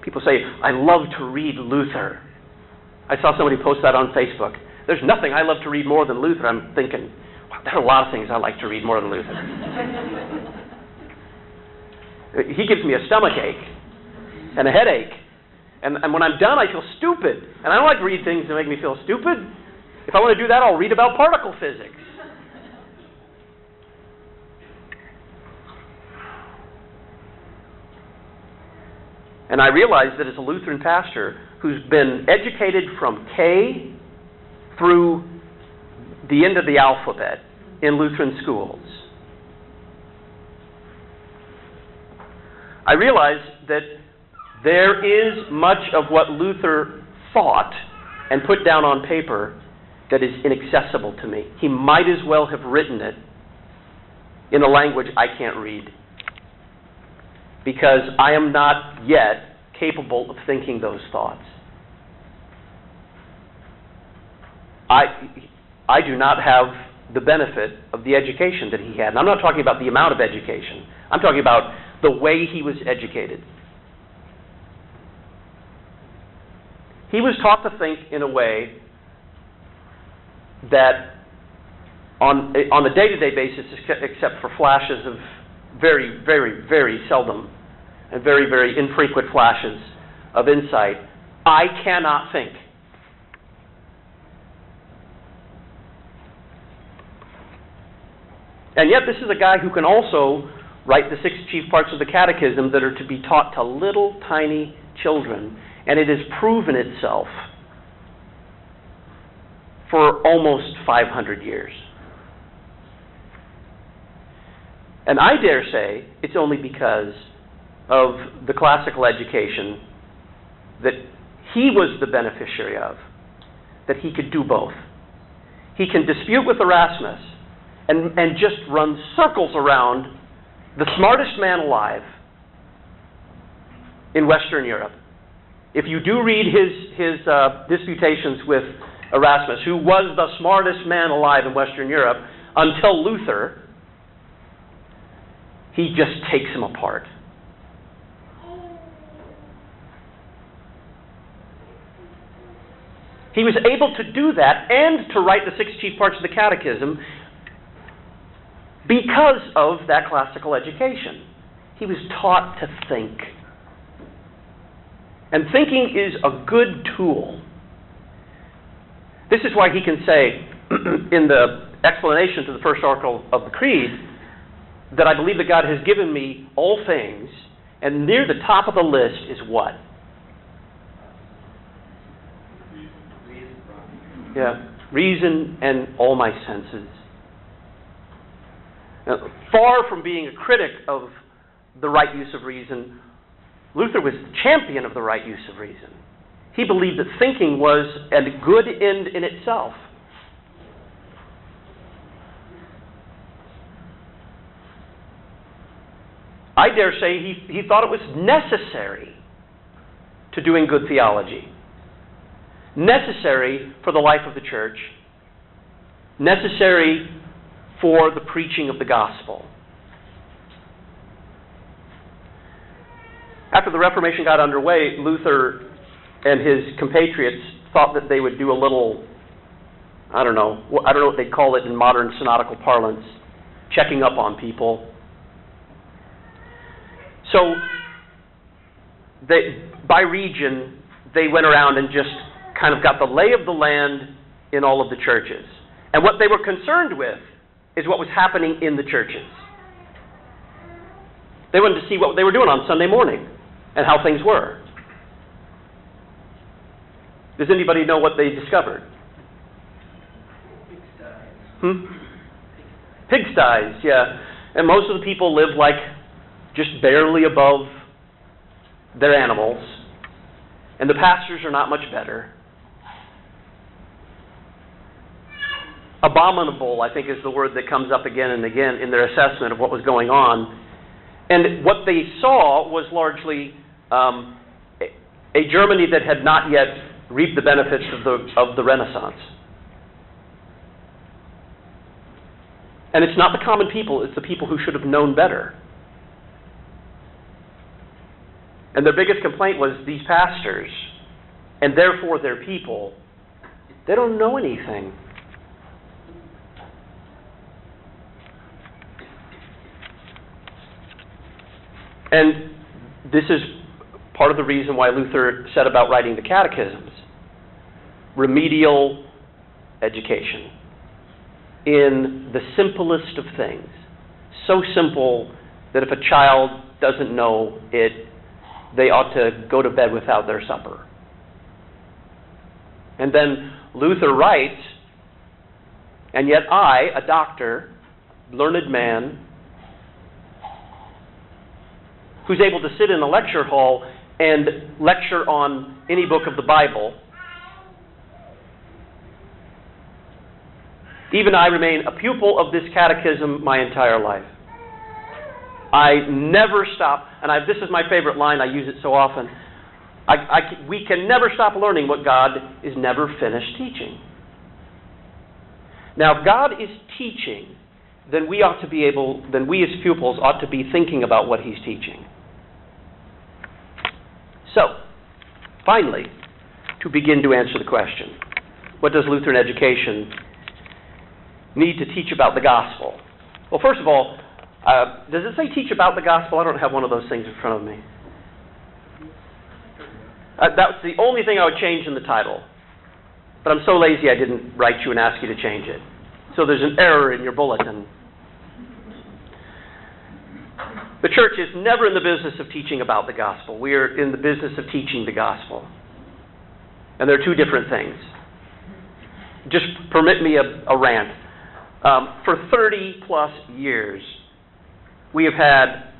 People say, I love to read Luther. I saw somebody post that on Facebook. There's nothing I love to read more than Luther. I'm thinking, wow, there are a lot of things I like to read more than Luther. He gives me a stomach ache and a headache. And when I'm done, I feel stupid. And I don't like to read things that make me feel stupid. If I want to do that, I'll read about particle physics. And I realize that as a Lutheran pastor who's been educated from K through the end of the alphabet in Lutheran schools, I realize that there is much of what Luther thought and put down on paper that is inaccessible to me. He might as well have written it in a language I can't read, because I am not yet capable of thinking those thoughts. I do not have the benefit of the education that he had. And I'm not talking about the amount of education. I'm talking about the way he was educated. He was taught to think in a way that on a day-to-day basis, except for flashes of very, very, very seldom and very, very infrequent flashes of insight, I cannot think. And yet this is a guy who can also write the 6 chief parts of the catechism that are to be taught to little tiny children. And it has proven itself for almost 500 years. And I dare say it's only because of the classical education that he was the beneficiary of, that he could do both. He can dispute with Erasmus and just run circles around the smartest man alive in Western Europe. If you do read his disputations with Erasmus, who was the smartest man alive in Western Europe until Luther, he just takes him apart. He was able to do that and to write the 6 chief parts of the catechism because of that classical education. He was taught to think. And thinking is a good tool. This is why he can say in the explanation to the first article of the Creed that I believe that God has given me all things, and near the top of the list is what? Yeah, reason and all my senses. Now, far from being a critic of the right use of reason, Luther was the champion of the right use of reason. He believed that thinking was a good end in itself. I dare say he thought it was necessary to doing good theology, necessary for the life of the church, necessary for the preaching of the gospel. After the Reformation got underway, Luther and his compatriots thought that they would do a little, I don't know what they'd call it in modern synodical parlance, checking up on people. So, by region, they went around and just kind of got the lay of the land in all of the churches. And what they were concerned with is what was happening in the churches. They wanted to see what they were doing on Sunday morning and how things were. Does anybody know what they discovered? Pigsties, yeah. And most of the people live like just barely above their animals. And the pastors are not much better. Abominable, I think, is the word that comes up again and again in their assessment of what was going on. And what they saw was largely a Germany that had not yet reaped the benefits of the Renaissance. And it's not the common people, it's the people who should have known better. And their biggest complaint was these pastors, and therefore their people, they don't know anything. And this is part of the reason why Luther set about writing the catechisms. Remedial education in the simplest of things. So simple that if a child doesn't know it, they ought to go to bed without their supper. And then Luther writes And yet I, a doctor, learned man, who's able to sit in a lecture hall and lecture on any book of the Bible, even I remain a pupil of this catechism my entire life. I never stop, and this is my favorite line, I use it so often. We can never stop learning what God is never finished teaching. Now, if God is teaching, then we as pupils ought to be thinking about what He's teaching. So, finally, to begin to answer the question, what does Lutheran education need to teach about the gospel? Well, first of all, does it say teach about the gospel? I don't have one of those things in front of me. That's the only thing I would change in the title. But I'm so lazy I didn't write you and ask you to change it. So there's an error in your bulletin. The church is never in the business of teaching about the gospel. We are in the business of teaching the gospel. And they're two different things. Just permit me a rant. For 30 plus years, we have had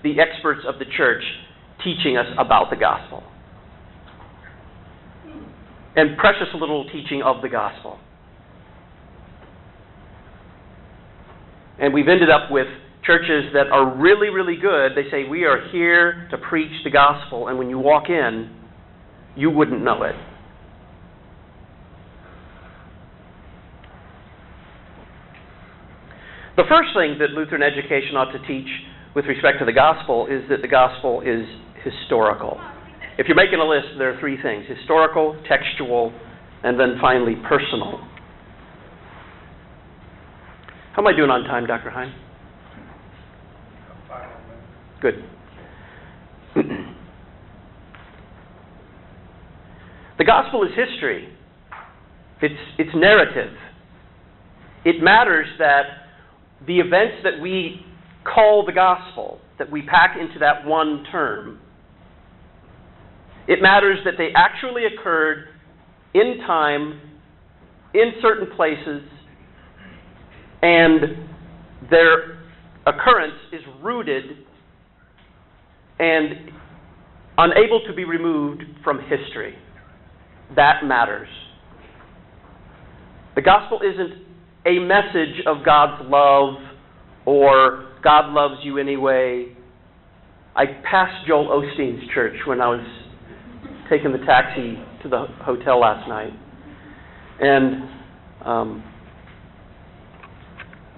the experts of the church teaching us about the gospel. And precious little teaching of the gospel. And we've ended up with churches that are really, really good. They say, we are here to preach the gospel, and when you walk in, you wouldn't know it. The first thing that Lutheran education ought to teach with respect to the gospel is that the gospel is historical. If you're making a list, there are three things: historical, textual, and then finally personal. How am I doing on time, Dr. Hine? Good. The gospel is history. It's narrative. It matters that the events that we call the gospel, that we pack into that one term, it matters that they actually occurred in time, in certain places, and their occurrence is rooted and unable to be removed from history. That matters. The gospel isn't a message of God's love or God loves you anyway. I passed Joel Osteen's church when I was taking the taxi to the hotel last night. And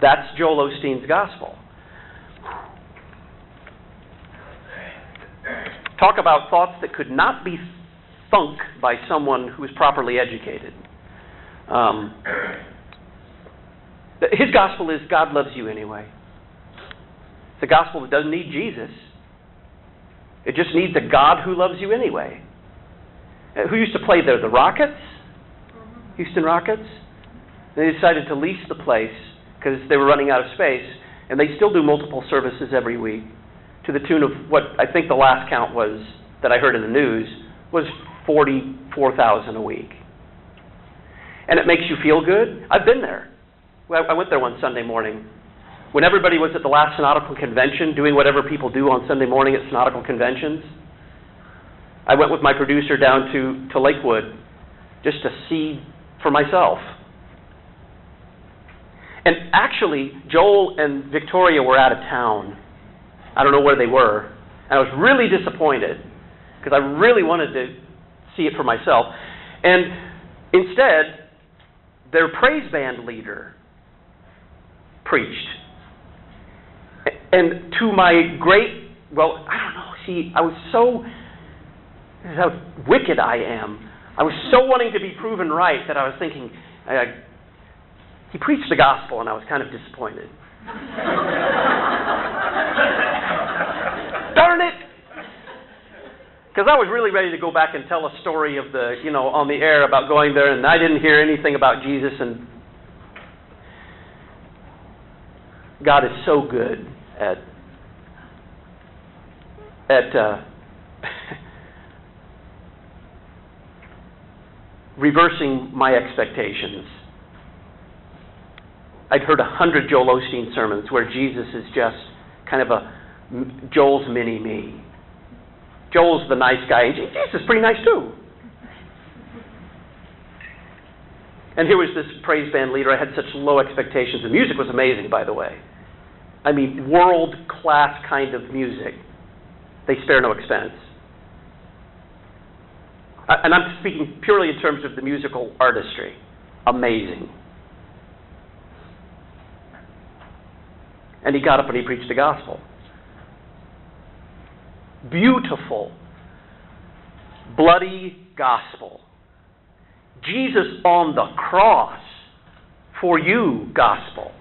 that's Joel Osteen's gospel. Talk about thoughts that could not be thunk by someone who is properly educated. His gospel is God loves you anyway. It's a gospel that doesn't need Jesus. It just needs a God who loves you anyway. Who used to play there? The Rockets? Houston Rockets? They decided to lease the place because they were running out of space, and they still do multiple services every week to the tune of what I think the last count was that I heard in the news was 44,000 a week. And it makes you feel good. I've been there. I went there one Sunday morning when everybody was at the last synodical convention doing whatever people do on Sunday morning at synodical conventions. I went with my producer down to Lakewood just to see for myself. And actually, Joel and Victoria were out of town. I don't know where they were. And I was really disappointed because I really wanted to see it for myself. And instead, their praise band leader preached. And to my great, I was so, this is how wicked I am. I was so wanting to be proven right that I was thinking, he preached the gospel, and I was kind of disappointed. Darn it! Because I was really ready to go back and tell a story of on the air about going there, and I didn't hear anything about Jesus, and God is so good at reversing my expectations. I'd heard 100 Joel Osteen sermons where Jesus is just kind of Joel's mini-me. Joel's the nice guy, and Jesus is pretty nice too. And here was this praise band leader. I had such low expectations. The music was amazing, by the way. I mean, world-class kind of music. They spare no expense. And I'm speaking purely in terms of the musical artistry. Amazing. And he got up and he preached the gospel. Beautiful, bloody gospel. Jesus on the cross for you gospel.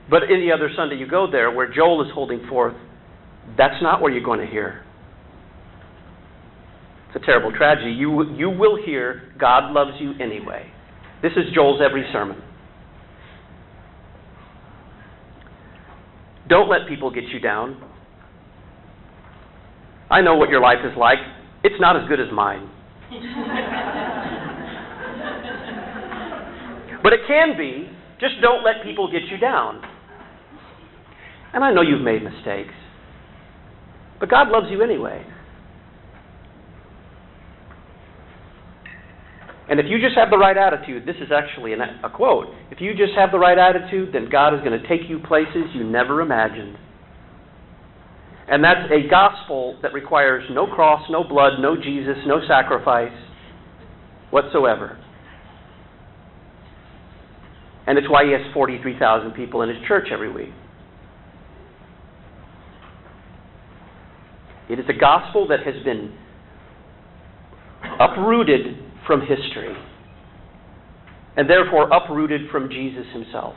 But any other Sunday you go there where Joel is holding forth, that's not where you're going to hear. It's a terrible tragedy. You will hear God loves you anyway. This is Joel's every sermon. Don't let people get you down. I know what your life is like. It's not as good as mine. But it can be. Just don't let people get you down. And I know you've made mistakes. But God loves you anyway. And if you just have the right attitude, this is actually a quote. If you just have the right attitude, then God is going to take you places you never imagined. And that's a gospel that requires no cross, no blood, no Jesus, no sacrifice whatsoever. And it's why he has 43,000 people in his church every week. It is a gospel that has been uprooted from history, and therefore uprooted from Jesus himself.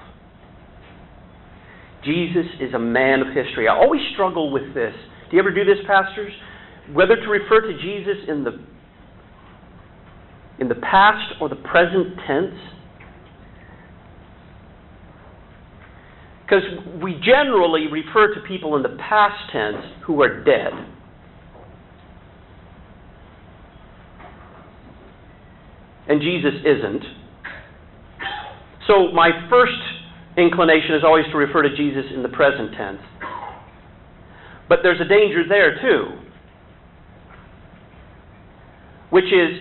Jesus is a man of history. I always struggle with this. Do you ever do this, pastors? Whether to refer to Jesus in the past or the present tense? Because we generally refer to people in the past tense who are dead. And Jesus isn't. So my first inclination is always to refer to Jesus in the present tense. But there's a danger there too, which is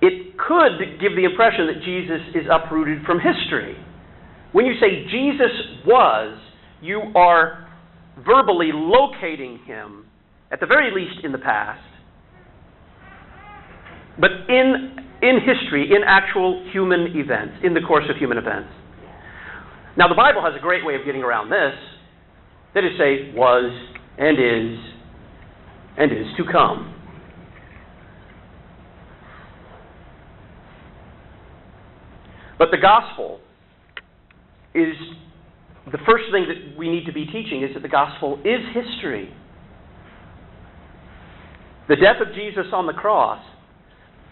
it could give the impression that Jesus is uprooted from history. When you say Jesus was, you are verbally locating him, at the very least in the past, but in history, in actual human events, in the course of human events. Now, the Bible has a great way of getting around this. That is, say, was, and is to come. But the gospel is, the first thing that we need to be teaching is that the gospel is history. The death of Jesus on the cross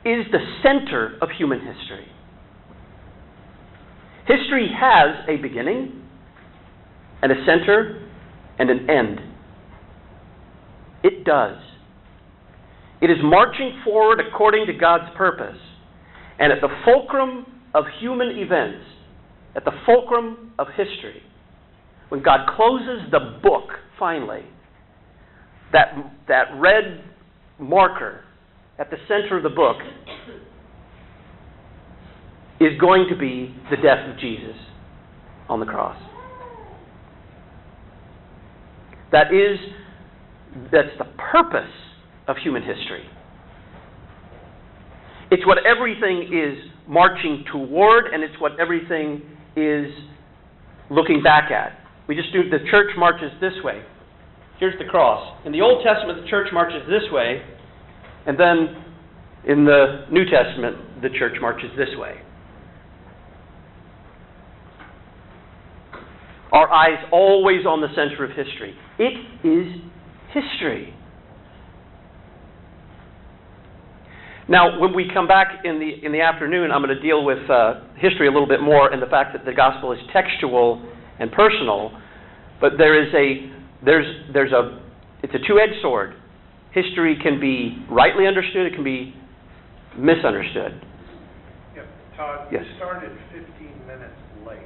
is the center of human history. History has a beginning, and a center, and an end. It does. It is marching forward according to God's purpose. And at the fulcrum of human events, at the fulcrum of history, when God closes the book, finally, that red marker at the center of the book is going to be the death of Jesus on the cross. That's the purpose of human history. It's what everything is marching toward, and it's what everything is looking back at. We just do, the church marches this way. Here's the cross. In the Old Testament, the church marches this way, and then in the New Testament, the church marches this way. Our eyes always on the center of history. It is history. Now, when we come back in the afternoon, I'm going to deal with history a little bit more and the fact that the gospel is textual and personal. But it's a two-edged sword. History can be rightly understood. It can be misunderstood. Yep. Todd, yes. You started 15 minutes late.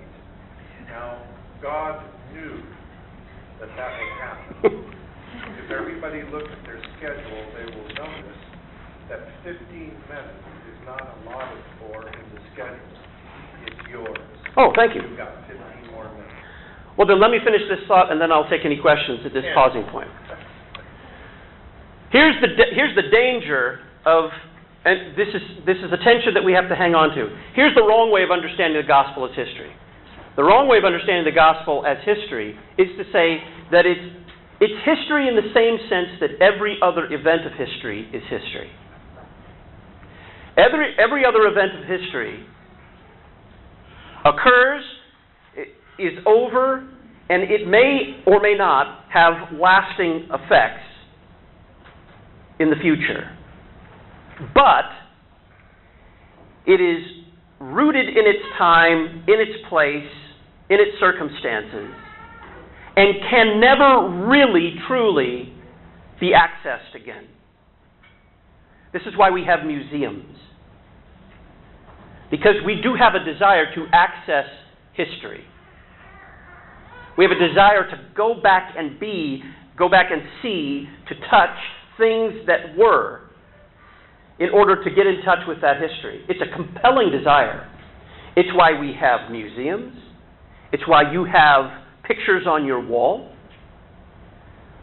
Now, God knew that would happen. If everybody looks at their schedule, they will notice that 15 minutes is not allotted for in the schedule. It's yours. Oh, thank you. You've got 15 more minutes. Well, then let me finish this thought, and then I'll take any questions at this pausing point. Here's the danger of, and this is a tension that we have to hang on to. Here's the wrong way of understanding the gospel as history. The wrong way of understanding the gospel as history is to say that it's history in the same sense that every other event of history is history. Every other event of history occurs, is over, and it may or may not have lasting effects in the future. But it is rooted in its time, in its place, in its circumstances, and can never really, truly be accessed again. This is why we have museums. Because we do have a desire to access history. We have a desire to go back and see, to touch things that were, in order to get in touch with that history. It's a compelling desire. It's why we have museums. It's why you have pictures on your wall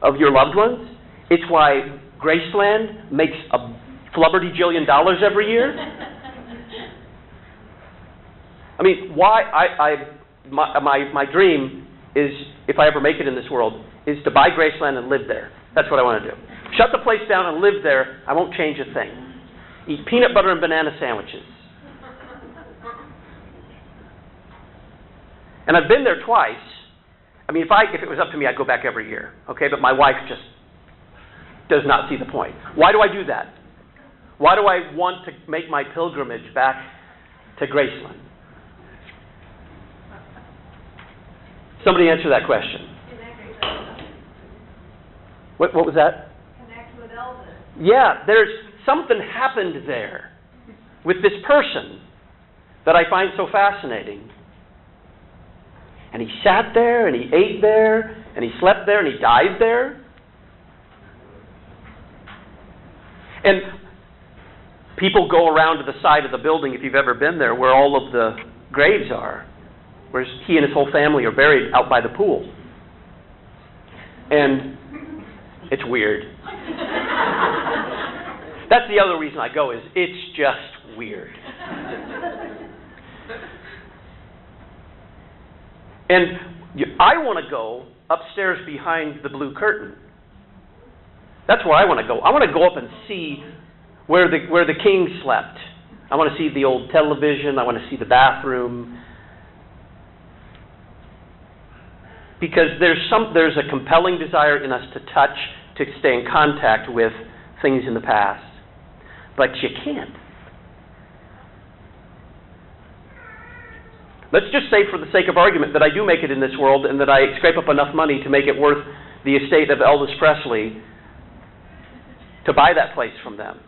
of your loved ones. It's why Graceland makes a flubberty-jillion dollars every year. I mean, my dream is, if I ever make it in this world, is to buy Graceland and live there. That's what I want to do. Shut the place down and live there. I won't change a thing. Eat peanut butter and banana sandwiches. And I've been there twice. I mean, if it was up to me, I'd go back every year. Okay, but my wife just does not see the point. Why do I do that? Why do I want to make my pilgrimage back to Graceland? Somebody answer that question. What was that? Connect with Elvis. Yeah, there's something happened there with this person that I find so fascinating. And he sat there, and he ate there, and he slept there, and he died there. And people go around to the side of the building, if you've ever been there, where all of the graves are, where he and his whole family are buried out by the pool. And it's weird. That's the other reason I go, is it's just weird. And I want to go upstairs behind the blue curtain. That's where I want to go. I want to go up and see where the king slept. I want to see the old television. I want to see the bathroom. Because there's a compelling desire in us to touch, to stay in contact with things in the past. But you can't. Let's just say, for the sake of argument, that I do make it in this world and that I scrape up enough money to make it worth the estate of Elvis Presley to buy that place from them.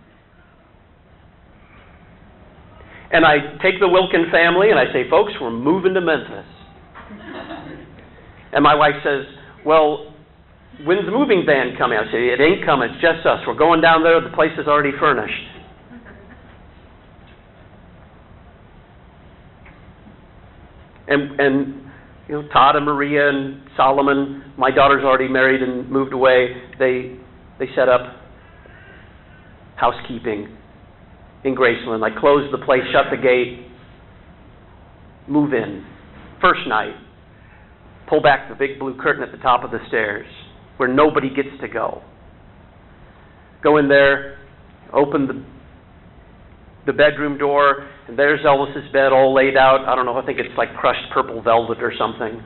And I take the Wilken family and I say, folks, we're moving to Memphis. And my wife says, well, when's the moving van coming? I say, it ain't coming, it's just us. We're going down there, the place is already furnished. And you know, Todd and Maria and Solomon, my daughter's already married and moved away. They set up housekeeping in Graceland. I closed the place, shut the gate, move in. First night, pull back the big blue curtain at the top of the stairs where nobody gets to go. Go in there, open the bedroom door, and there's Elvis's bed all laid out. I don't know, I think it's like crushed purple velvet or something.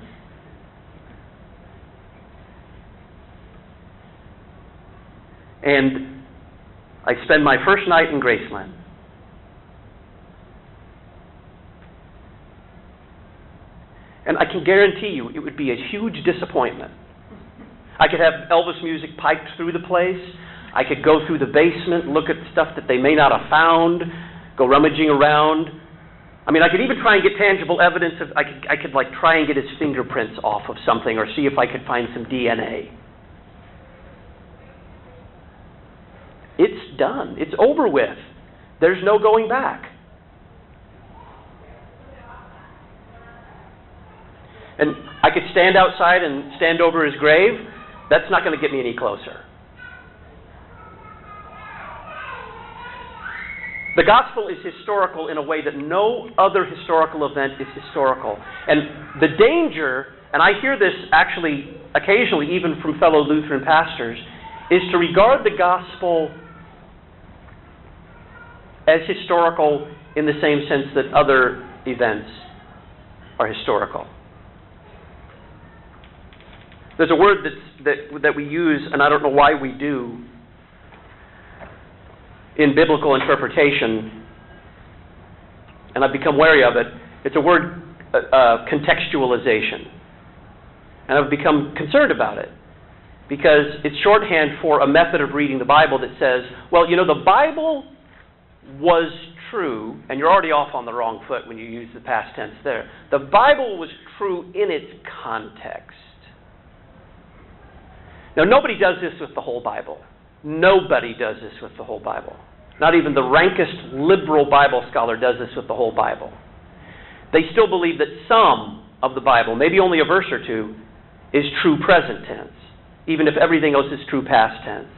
And I spend my first night in Graceland. And I can guarantee you it would be a huge disappointment. I could have Elvis music piped through the place. I could go through the basement, look at stuff that they may not have found, go rummaging around. I mean, I could even try and get tangible evidence of, I could like try and get his fingerprints off of something or see if I could find some DNA. It's done. It's over with. There's no going back. And I could stand outside and stand over his grave. That's not going to get me any closer. The gospel is historical in a way that no other historical event is historical. And the danger, and I hear this actually occasionally even from fellow Lutheran pastors, is to regard the gospel as historical in the same sense that other events are historical. There's a word that we use, and I don't know why we do, in biblical interpretation, and I've become wary of it. It's a word, contextualization. And I've become concerned about it, because it's shorthand for a method of reading the Bible that says, well, you know, the Bible was true, and you're already off on the wrong foot when you use the past tense there. The Bible was true in its context. Now, nobody does this with the whole Bible. Nobody does this with the whole Bible. Not even the rankest liberal Bible scholar does this with the whole Bible. They still believe that some of the Bible, maybe only a verse or two, is true present tense, even if everything else is true past tense.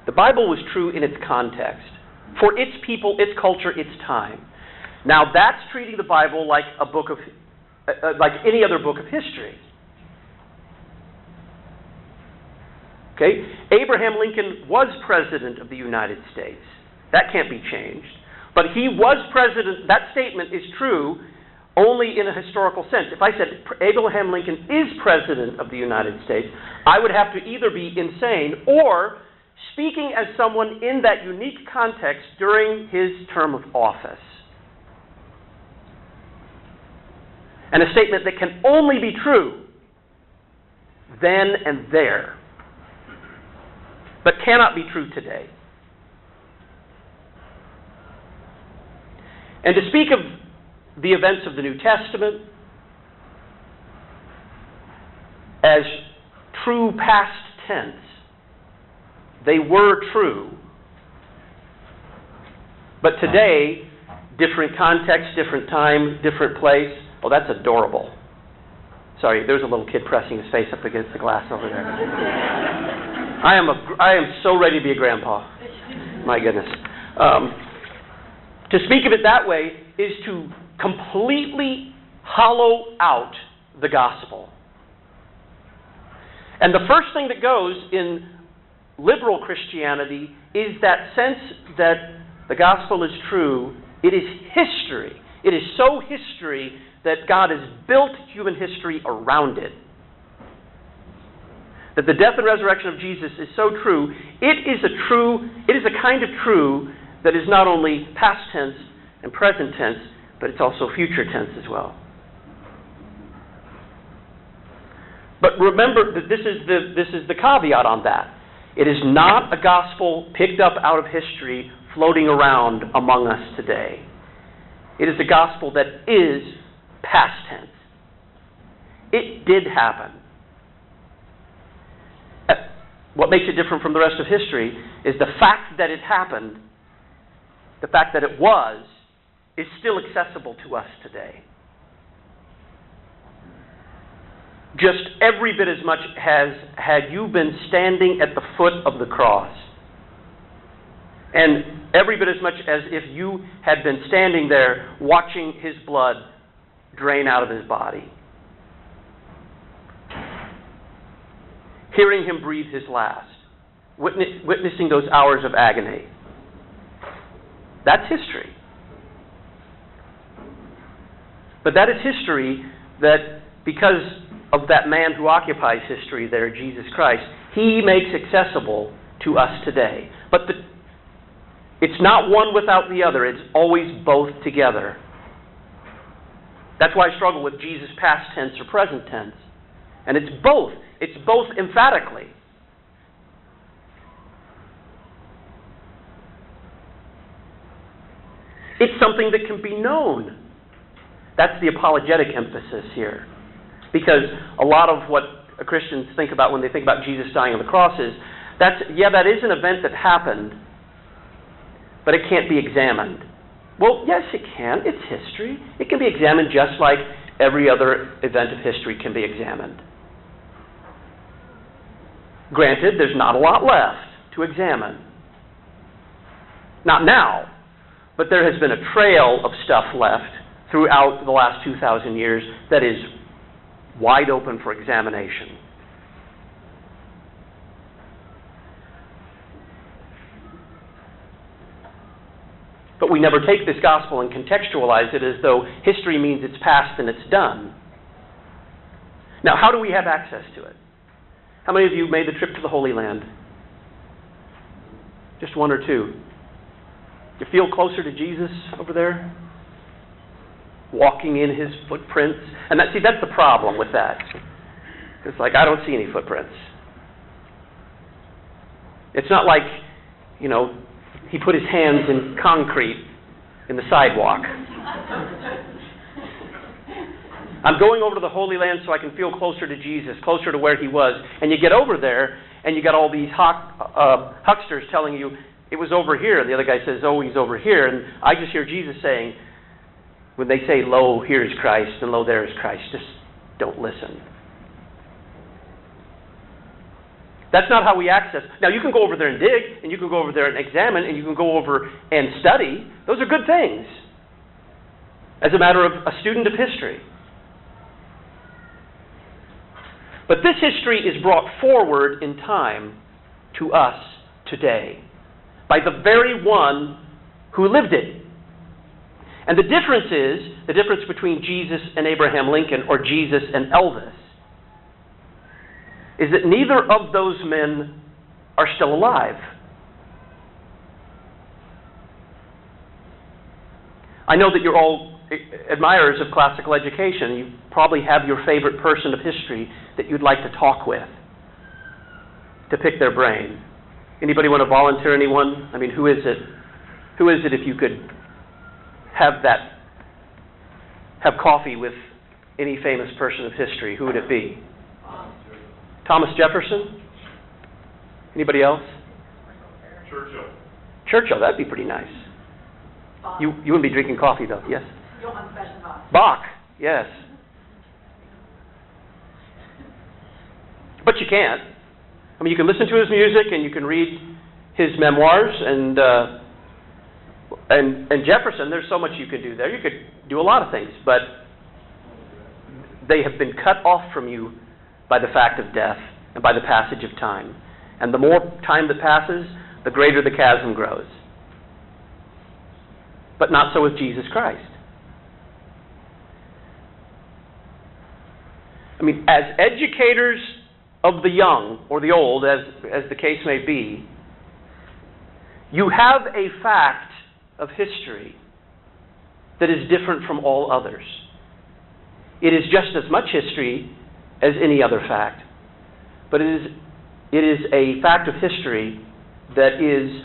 The Bible was true in its context, for its people, its culture, its time. Now that's treating the Bible like a book of, like any other book of history. Okay, Abraham Lincoln was president of the United States. That can't be changed. But he was president. That statement is true only in a historical sense. If I said Abraham Lincoln is president of the United States, I would have to either be insane or speaking as someone in that unique context during his term of office. And a statement that can only be true then and there, but cannot be true today. And to speak of the events of the New Testament as true past tense, they were true. But today, different context, different time, different place. Oh, that's adorable. Sorry, there's a little kid pressing his face up against the glass over there. I am so ready to be a grandpa. My goodness. To speak of it that way is to completely hollow out the gospel. And the first thing that goes in liberal Christianity is that sense that the gospel is true. It is history. It is so history that God has built human history around it. That the death and resurrection of Jesus is so true, it is a kind of true that is not only past tense and present tense, but it's also future tense as well. But remember that this is the caveat on that. It is not a gospel picked up out of history floating around among us today. It is a gospel that is past tense. It did happen. What makes it different from the rest of history is the fact that it happened, the fact that it was, is still accessible to us today. Just every bit as much as had you been standing at the foot of the cross. And every bit as much as if you had been standing there watching his blood drain out of his body. Hearing him breathe his last. Witnessing those hours of agony. That's history. But that is history that, because of that man who occupies history there, Jesus Christ, He makes accessible to us today. But it's not one without the other. It's always both together. That's why I struggle with Jesus past tense or present tense. And it's both. It's both emphatically. It's something that can be known. That's the apologetic emphasis here. Because a lot of what Christians think about when they think about Jesus dying on the cross is, that is an event that happened, but it can't be examined. Well, yes, it can. It's history. It can be examined just like every other event of history can be examined. Granted, there's not a lot left to examine. Not now, but there has been a trail of stuff left throughout the last 2,000 years that is wide open for examination. But we never take this gospel and contextualize it as though history means it's past and it's done. Now, how do we have access to it? How many of you made the trip to the Holy Land? Just one or two. You feel closer to Jesus over there? Walking in His footprints? And that's the problem with that. It's like, I don't see any footprints. It's not like, He put His hands in concrete in the sidewalk. I'm going over to the Holy Land so I can feel closer to Jesus, closer to where He was. And you get over there, and you got all these hucksters telling you, it was over here. And the other guy says, oh, He's over here. And I just hear Jesus saying, when they say, lo, here is Christ, and lo, there is Christ, just don't listen. That's not how we access. Now, you can go over there and dig, and you can go over there and examine, and you can go over and study. Those are good things, as a matter of a student of history. But this history is brought forward in time to us today by the very one who lived it. And the difference between Jesus and Abraham Lincoln or Jesus and Elvis is that neither of those men are still alive. I know that you're all admirers of classical education. You probably have your favorite person of history that you'd like to talk with, to pick their brain. Anybody want to volunteer anyone? I mean, who is it? Who is it if you could have coffee with any famous person of history? Who would it be? Thomas Jefferson? Anybody else? Churchill, that'd be pretty nice. You wouldn't be drinking coffee though, yes? Bach, yes. But you can't. I mean, you can listen to his music and you can read his memoirs and Jefferson, there's so much you could do there. You could do a lot of things, but they have been cut off from you by the fact of death and by the passage of time. And the more time that passes, the greater the chasm grows. But not so with Jesus Christ. I mean, as educators of the young or the old, as the case may be, you have a fact of history that is different from all others. It is just as much history as any other fact. But it is a fact of history that is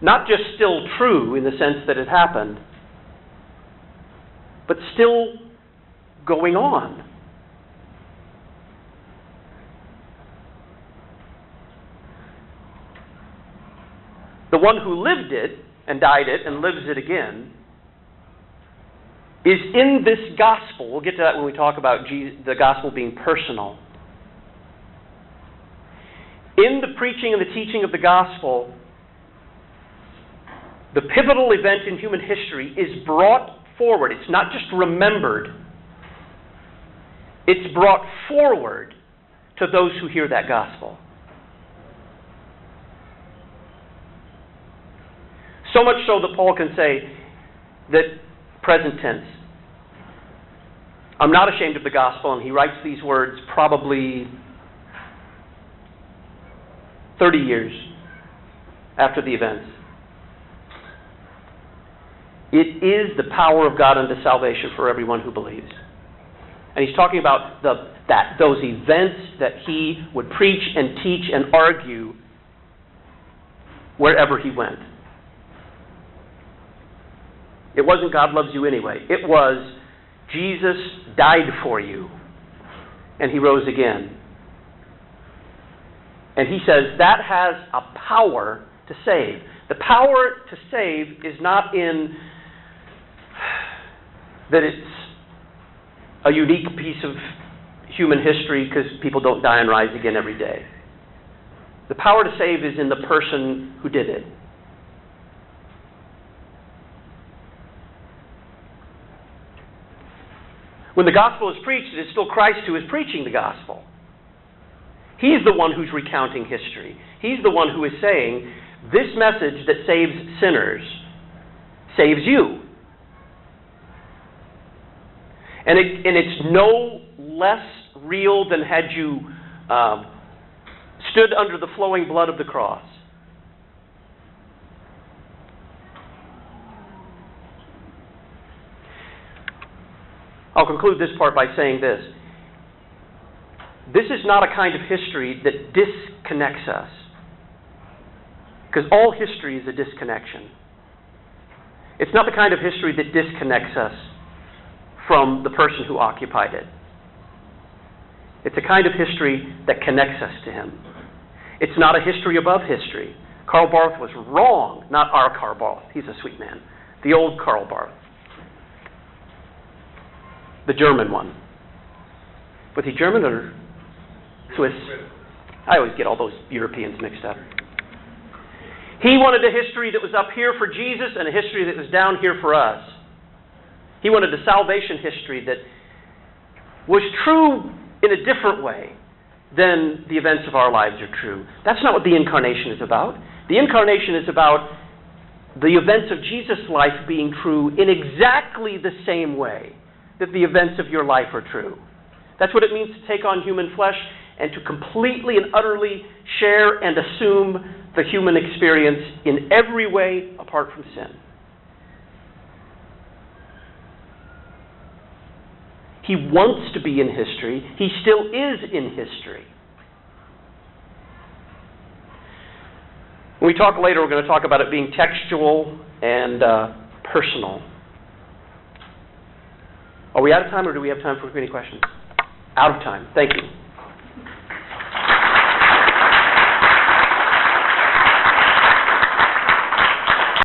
not just still true in the sense that it happened, but still going on. The one who lived it and died it and lives it again is in this gospel. We'll get to that when we talk about the gospel being personal. In the preaching and the teaching of the gospel, the pivotal event in human history is brought forward. It's not just remembered. It's brought forward to those who hear that gospel. So much so that Paul can say that, present tense, I'm not ashamed of the gospel, and he writes these words probably 30 years after the events. It is the power of God unto salvation for everyone who believes. And he's talking about those events that he would preach and teach and argue wherever he went. It wasn't God loves you anyway. It was Jesus died for you and he rose again. And he says that has a power to save. The power to save is not in that it's a unique piece of human history because people don't die and rise again every day. The power to save is in the person who did it. When the gospel is preached, it is still Christ who is preaching the gospel. He's the one who's recounting history. He's the one who is saying, this message that saves sinners saves you. And it's no less real than had you stood under the flowing blood of the cross. I'll conclude this part by saying this. This is not a kind of history that disconnects us. Because all history is a disconnection. It's not the kind of history that disconnects us from the person who occupied it. It's a kind of history that connects us to him. It's not a history above history. Karl Barth was wrong. Not our Karl Barth. He's a sweet man. The old Karl Barth. The German one. Was he German or Swiss? I always get all those Europeans mixed up. He wanted a history that was up here for Jesus and a history that was down here for us. He wanted a salvation history that was true in a different way than the events of our lives are true. That's not what the incarnation is about. The incarnation is about the events of Jesus' life being true in exactly the same way that the events of your life are true. That's what it means to take on human flesh and to completely and utterly share and assume the human experience in every way apart from sin. He wants to be in history. He still is in history. When we talk later, we're going to talk about it being textual and personal. Are we out of time, or do we have time for any questions? Out of time. Thank you.